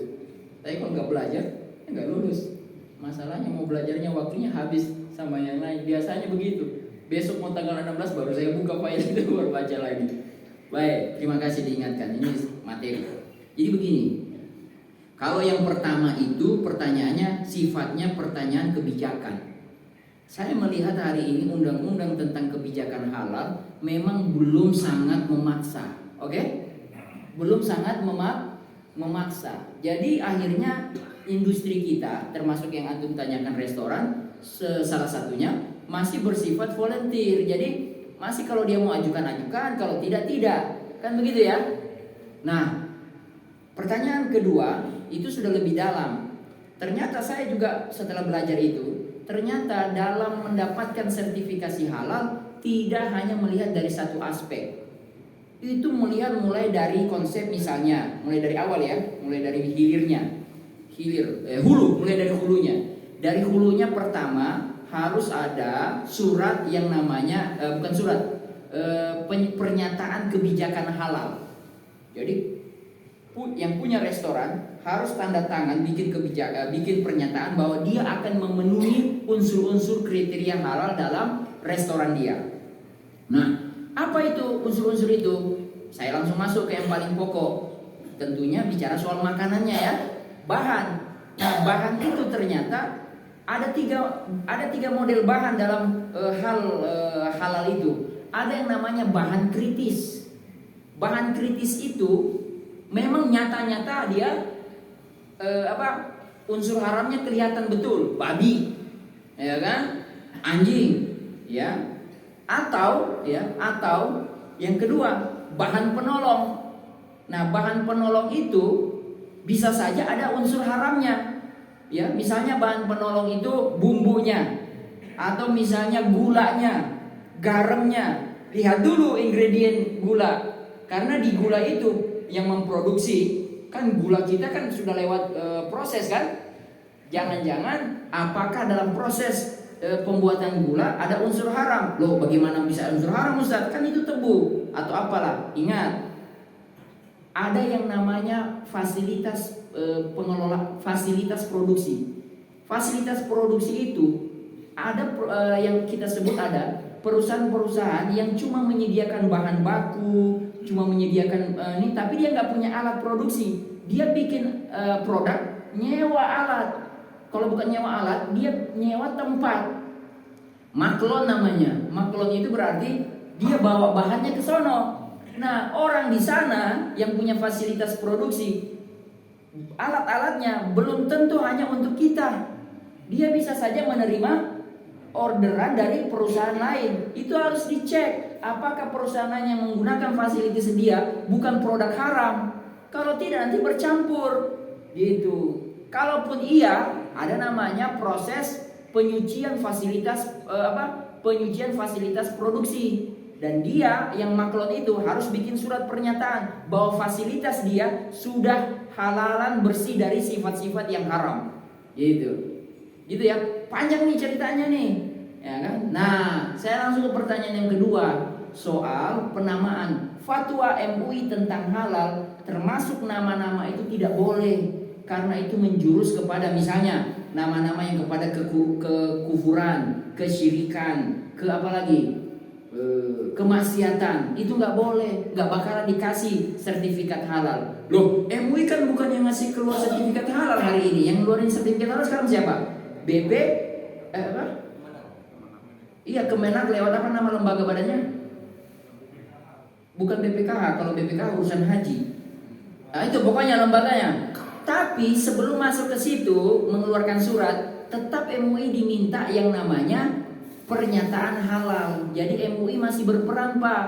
Tapi kalau nggak belajar, nggak lulus. Masalahnya mau belajarnya waktunya habis sama yang lain. Biasanya begitu. Besok mau tanggal 16 baru saya buka file itu baru baca lagi. Baik, terima kasih diingatkan. Ini materi. Jadi begini. Kalau yang pertama itu pertanyaannya sifatnya pertanyaan kebijakan. Saya melihat hari ini undang-undang tentang kebijakan halal memang belum sangat memaksa. Oke? Belum sangat memaksa. Jadi akhirnya industri kita termasuk yang antum tanyakan restoran salah satunya masih bersifat volunteer. Jadi masih kalau dia mau ajukan, kalau tidak. Kan begitu ya? Nah, pertanyaan kedua itu sudah lebih dalam. Ternyata saya juga setelah belajar itu, ternyata dalam mendapatkan sertifikasi halal tidak hanya melihat dari satu aspek. Itu melihat mulai dari konsep misalnya, mulai dari awal ya, mulai dari hilirnya. Mulai dari hulunya. Dari hulunya pertama harus ada surat yang namanya bukan surat, pernyataan kebijakan halal. Jadi yang punya restoran harus tanda tangan bikin bikin pernyataan bahwa dia akan memenuhi unsur-unsur kriteria halal dalam restoran dia. Nah, apa itu unsur-unsur itu? Saya langsung masuk ke yang paling pokok. Tentunya bicara soal makanannya ya, bahan. Nah, bahan itu ternyata ada tiga model bahan dalam halal itu. Ada yang namanya bahan kritis. Bahan kritis itu memang nyata-nyata dia unsur haramnya kelihatan betul, babi, ya kan, anjing, ya, atau yang kedua bahan penolong. Nah, bahan penolong itu bisa saja ada unsur haramnya, ya, misalnya bahan penolong itu bumbunya, atau misalnya gulanya, garamnya. Lihat dulu ingredient gula, karena di gula itu yang memproduksi kan gula kita kan sudah lewat proses kan. Jangan-jangan apakah dalam proses pembuatan gula ada unsur haram? Loh, bagaimana bisa unsur haram, Ustaz? Kan itu tebu atau apalah. Ingat, ada yang namanya fasilitas pengelola fasilitas produksi. Fasilitas produksi itu ada yang kita sebut ada perusahaan-perusahaan yang cuma menyediakan bahan baku, cuma menyediakan ini, tapi dia nggak punya alat produksi. Dia bikin produk, nyewa alat. Kalau bukan nyewa alat, dia nyewa tempat. Maklon namanya. Maklon itu berarti dia bawa bahannya ke sono. Nah, orang di sana yang punya fasilitas produksi, alat-alatnya belum tentu hanya untuk kita. Dia bisa saja menerima orderan dari perusahaan lain. Itu harus dicek apakah perusahaan yang menggunakan fasilitas dia bukan produk haram. Kalau tidak nanti bercampur gitu. Kalaupun iya, ada namanya proses penyucian fasilitas penyucian fasilitas produksi. Dan dia yang maklon itu harus bikin surat pernyataan bahwa fasilitas dia sudah halalan bersih dari sifat-sifat yang haram. Gitu ya. Panjang nih ceritanya nih, ya kan? Nah, saya langsung ke pertanyaan yang kedua, soal penamaan. Fatwa MUI tentang halal termasuk nama-nama itu tidak boleh, karena itu menjurus kepada misalnya nama-nama yang kepada kekufuran, kesyirikan, kemaksiatan. Itu nggak boleh, nggak bakalan dikasih sertifikat halal. Loh, MUI kan bukan yang ngasih keluar sertifikat halal hari ini. Yang ngeluarin sertifikat halal sekarang siapa? Iya, Kemenak lewat apa nama lembaga badannya? Bukan BPKH, kalau BPKH urusan haji. Nah, itu pokoknya lembaganya. Tapi sebelum masuk ke situ mengeluarkan surat, tetap MUI diminta yang namanya pernyataan halal. Jadi MUI masih berperan, Pak.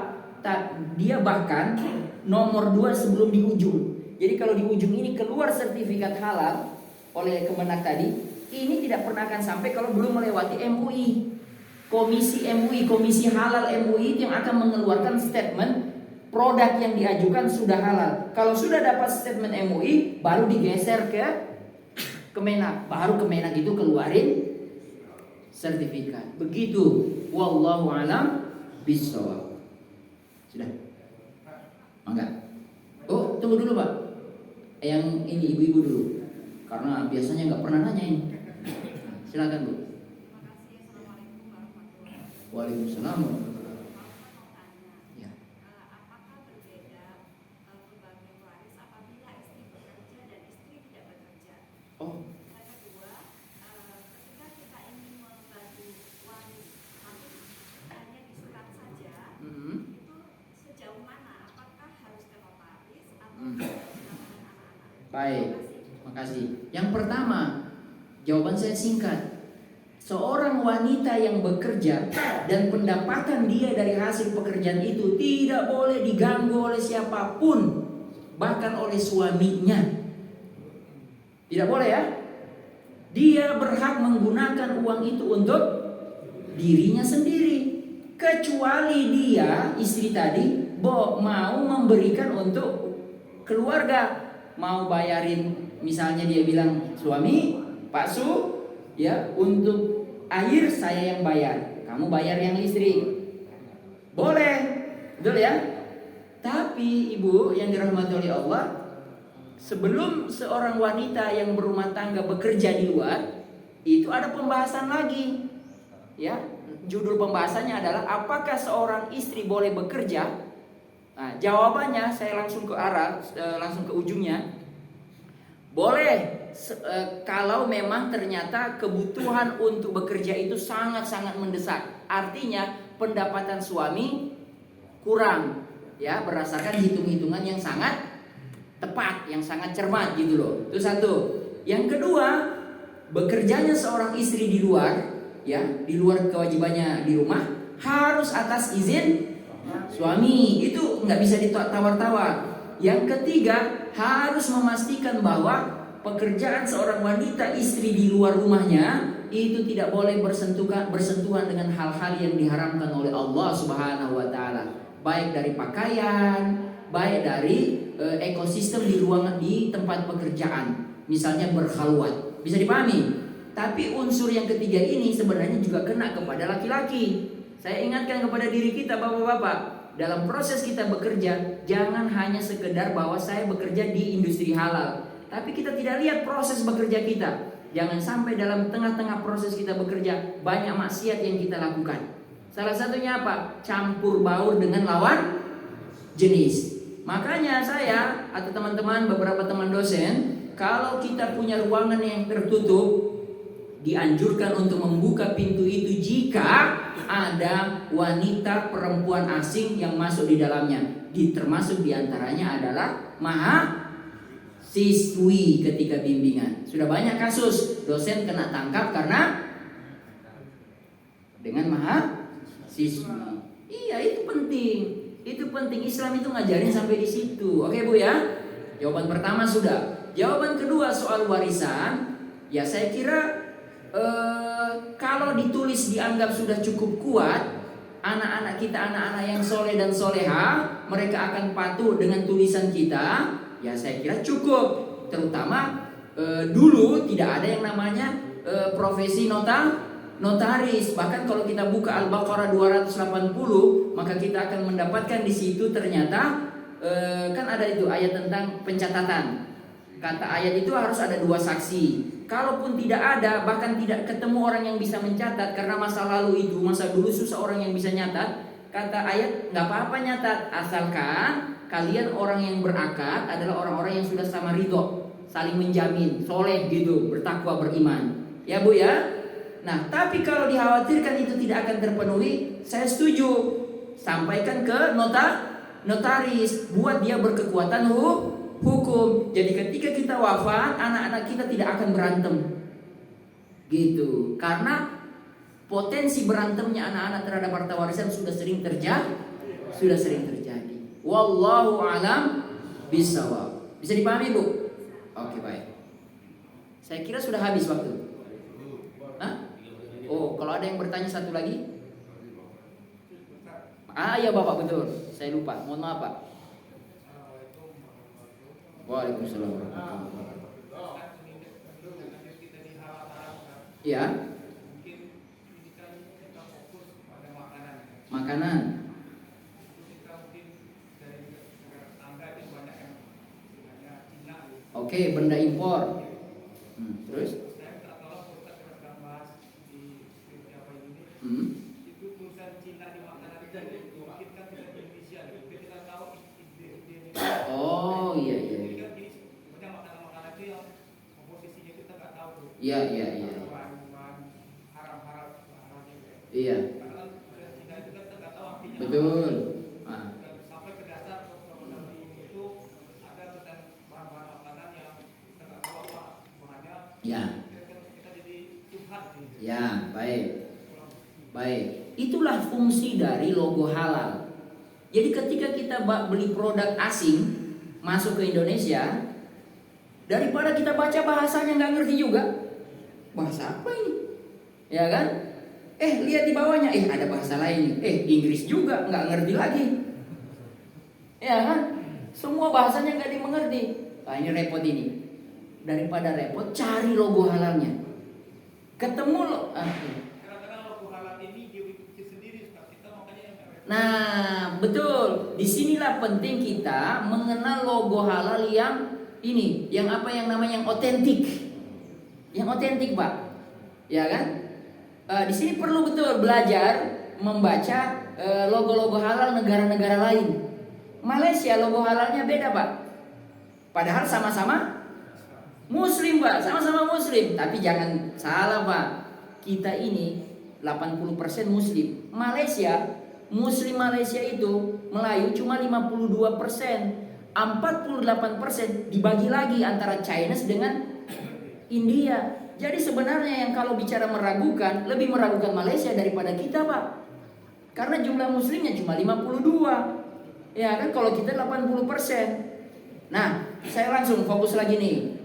Dia bahkan nomor 2 sebelum di ujung. Jadi kalau di ujung ini keluar sertifikat halal oleh Kemenak tadi, ini tidak pernah akan sampai kalau belum melewati MUI. Komisi MUI, Komisi Halal MUI yang akan mengeluarkan statement produk yang diajukan sudah halal. Kalau sudah dapat statement MUI, baru digeser ke Kemenak. Baru Kemenak itu keluarin sertifikat. Begitu. Wallahu a'lam bishawab. Sudah? Mangga. Oh, tunggu dulu, Pak. Yang ini ibu-ibu dulu. Karena biasanya nggak pernah nanya ini. Silakan, Bu. Waalaikumsalam. Ya. Apakah berbeda pembagian waris apabila istri bekerja dan istri tidak bekerja? Oh. Yang kedua, ketika kita ingin membagi waris, tapi hanya di surat saja, itu sejauh mana? Apakah harus ke notaris atau anak-anak? Baik, makasih. Yang pertama, jawaban saya singkat. Seorang wanita yang bekerja dan pendapatan dia dari hasil pekerjaan itu tidak boleh diganggu oleh siapapun, bahkan oleh suaminya. Tidak boleh ya. Dia berhak menggunakan uang itu untuk dirinya sendiri, kecuali dia, istri tadi, mau memberikan untuk keluarga, mau bayarin. Misalnya dia bilang, suami, Pak Su, ya untuk air saya yang bayar, kamu bayar yang listrik. Boleh, betul ya? Tapi ibu yang dirahmati oleh Allah, sebelum seorang wanita yang berumah tangga bekerja di luar, itu ada pembahasan lagi. Ya, judul pembahasannya adalah apakah seorang istri boleh bekerja? Nah, jawabannya saya langsung ke langsung ke ujungnya. Boleh kalau memang ternyata kebutuhan untuk bekerja itu sangat-sangat mendesak. Artinya pendapatan suami kurang, ya, berdasarkan hitung-hitungan yang sangat tepat, yang sangat cermat gitu loh. Itu satu. Yang kedua, bekerjanya seorang istri di luar, ya, di luar kewajibannya di rumah, harus atas izin suami. Itu nggak bisa ditawar-tawar. Yang ketiga, harus memastikan bahwa pekerjaan seorang wanita istri di luar rumahnya itu tidak boleh bersentuhan dengan hal-hal yang diharamkan oleh Allah Subhanahu wa taala, baik dari pakaian, baik dari ekosistem di ruangan di tempat pekerjaan, misalnya berkhalwat. Bisa dipahami? Tapi unsur yang ketiga ini sebenarnya juga kena kepada laki-laki. Saya ingatkan kepada diri kita, bapak-bapak, dalam proses kita bekerja, jangan hanya sekedar bahwa saya bekerja di industri halal, tapi kita tidak lihat proses bekerja kita. Jangan sampai dalam tengah-tengah proses kita bekerja banyak maksiat yang kita lakukan. Salah satunya apa? Campur baur dengan lawan jenis. Makanya saya atau teman-teman, beberapa teman dosen, kalau kita punya ruangan yang tertutup, dianjurkan untuk membuka pintu itu jika ada wanita perempuan asing yang masuk di dalamnya. Termasuk diantaranya adalah mahasiswi ketika bimbingan. Sudah banyak kasus dosen kena tangkap karena dengan mahasiswi. Iya, itu penting. Itu penting. Islam itu ngajarin sampai di situ. Oke Bu ya. Jawaban pertama sudah. Jawaban kedua soal warisan, ya saya kira kalau ditulis dianggap sudah cukup kuat, anak-anak kita, anak-anak yang soleh dan soleha, mereka akan patuh dengan tulisan kita. Ya saya kira cukup. Terutama dulu tidak ada yang namanya profesi notaris. Bahkan kalau kita buka Al-Baqarah 280, maka kita akan mendapatkan di situ ternyata kan ada itu ayat tentang pencatatan. Kata ayat itu harus ada 2 saksi. Kalaupun tidak ada, bahkan tidak ketemu orang yang bisa mencatat, karena masa lalu itu, masa dulu susah orang yang bisa nyatat. Kata ayat, nggak apa-apa nyatat, asalkan kalian orang yang berakad adalah orang-orang yang sudah sama ridho, saling menjamin, soleh gitu, bertakwa, beriman. Ya Bu ya. Nah, tapi kalau dikhawatirkan itu tidak akan terpenuhi, saya setuju. Sampaikan ke notaris, buat dia berkekuatan hukum. Jadi ketika kita wafat, anak-anak kita tidak akan berantem. Gitu. Karena potensi berantemnya anak-anak terhadap harta warisan sudah sering terjadi. Wallahu a'lam bishawab. Bisa dipahami, Bu? Oke, baik. Saya kira sudah habis waktu. Hah? Oh, kalau ada yang bertanya satu lagi? Iya Bapak, betul. Saya lupa. Mohon maaf, Pak. Waalaikumsalam warahmatullahi wabarakatuh. Ya. Makanan. Oke, benda impor. Terus? Oh iya. Iya. Iya. Betul. Sampai ke dasar itu ada tentang bahan-bahan makanan yang kita nggak tahu apa bahannya. Ya. Kita jadi curhat. Ya, baik. Itulah fungsi dari logo halal. Jadi ketika kita beli produk asing masuk ke Indonesia, daripada kita baca bahasanya nggak ngerti juga, bahasa apa ini? Ya kan? Lihat di bawahnya, ada bahasa lain. Inggris juga nggak ngerti lagi. Ya kan? Semua bahasanya nggak dimengerti. Ini repot ini. Daripada repot, cari logo halalnya. Ketemu loh. Kadang-kadang logo halal ini dia bikin sendiri, kita makanya yang nggak. Nah, betul. Disinilah penting kita mengenal logo halal yang ini, yang apa yang namanya yang otentik. Yang otentik, Pak. Ya kan? Di sini perlu betul belajar membaca logo-logo halal negara-negara lain. Malaysia logo halalnya beda, Pak. Padahal sama-sama Muslim, Pak, sama-sama Muslim. Tapi jangan salah, Pak. Kita ini 80% Muslim. Muslim Malaysia itu Melayu cuma 52%. 48% dibagi lagi antara Chinese dengan India. Jadi sebenarnya yang kalau bicara meragukan, lebih meragukan Malaysia daripada kita, Pak. Karena jumlah Muslimnya cuma 52. Ya kan, kalau kita 80%. Nah, saya langsung fokus lagi nih.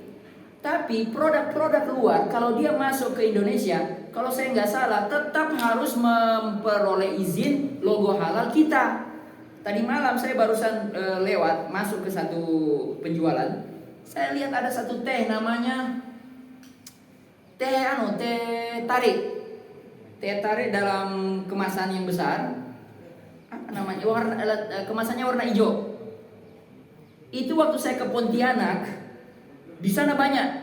Tapi produk-produk luar kalau dia masuk ke Indonesia, kalau saya nggak salah tetap harus memperoleh izin logo halal kita. Tadi malam saya barusan lewat masuk ke satu penjualan. Saya lihat ada satu teh namanya teh tarik. Teh tarik dalam kemasan yang besar. Apa namanya? Kemasannya warna hijau. Itu waktu saya ke Pontianak, di sana banyak.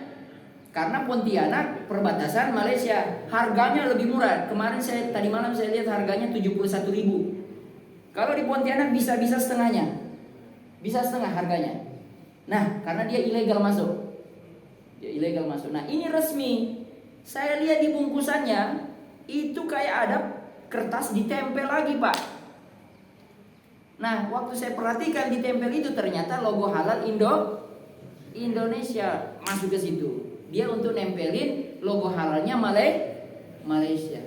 Karena Pontianak perbatasan Malaysia, harganya lebih murah. Tadi malam saya lihat harganya 71.000. Kalau di Pontianak bisa setengahnya. Bisa setengah harganya. Nah, karena dia ilegal masuk. Nah, ini resmi. Saya lihat di bungkusannya itu kayak ada kertas ditempel lagi, Pak. Nah, waktu saya perhatikan ditempel itu ternyata logo halal Indonesia masuk ke situ. Dia untuk nempelin logo halalnya Malaysia.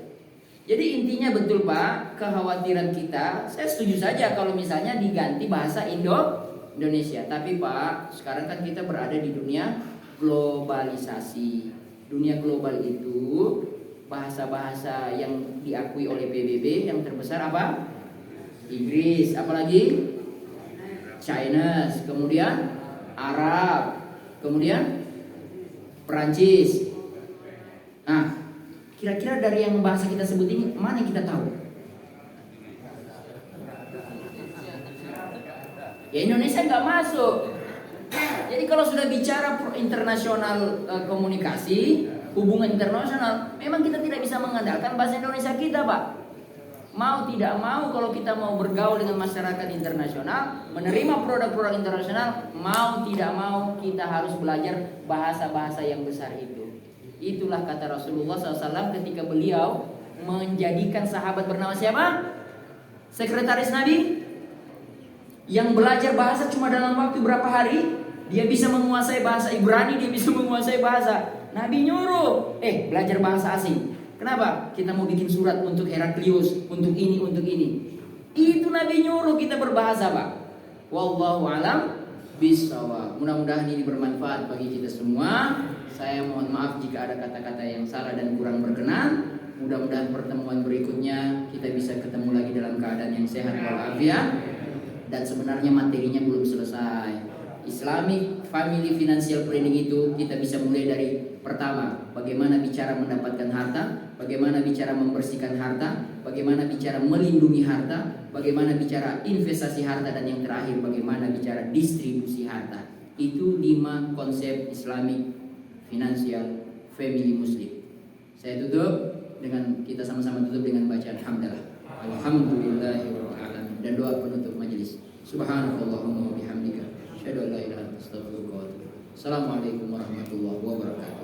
Jadi intinya betul, Pak, kekhawatiran kita, saya setuju saja kalau misalnya diganti bahasa Indonesia. Tapi Pak, sekarang kan kita berada di dunia globalisasi. Dunia global itu bahasa-bahasa yang diakui oleh PBB yang terbesar apa? Inggris, apalagi Chinese, kemudian Arab, kemudian Perancis. Nah, kira-kira dari yang bahasa kita sebut ini mana yang kita tahu? Ya Indonesia nggak masuk. Jadi kalau sudah bicara internasional komunikasi, hubungan internasional, memang kita tidak bisa mengandalkan bahasa Indonesia kita, Pak. Mau tidak mau, kalau kita mau bergaul dengan masyarakat internasional, menerima produk-produk internasional, mau tidak mau kita harus belajar bahasa-bahasa yang besar itu. Itulah kata Rasulullah SAW ketika beliau menjadikan sahabat bernama siapa? Sekretaris Nabi, yang belajar bahasa cuma dalam waktu berapa hari, dia bisa menguasai bahasa Ibrani, dia bisa menguasai bahasa. Nabi nyuruh, belajar bahasa asing. Kenapa? Kita mau bikin surat untuk Heraklius, untuk ini. Itu Nabi nyuruh kita berbahasa, Pak. Wallahu alam bishawab. Mudah-mudahan ini bermanfaat bagi kita semua. Saya mohon maaf jika ada kata-kata yang salah dan kurang berkenan. Mudah-mudahan pertemuan berikutnya kita bisa ketemu lagi dalam keadaan yang sehat walafiat. Dan sebenarnya materinya belum selesai. Islamic Family Financial Planning itu kita bisa mulai dari pertama, bagaimana bicara mendapatkan harta, bagaimana bicara membersihkan harta, bagaimana bicara melindungi harta, bagaimana bicara investasi harta, dan yang terakhir bagaimana bicara distribusi harta. Itu 5 konsep Islamic Financial Family Muslim. Saya tutup dengan, kita sama-sama tutup dengan bacaan hamdalah. Alhamdulillahirabbil alamin, dan doa penutup majelis. Subhanallahumma wa bihamdika, asyhadu an la ilaha illa anta, astaghfiruka wa atubu ilaik. Assalamualaikum warahmatullahi wabarakatuh.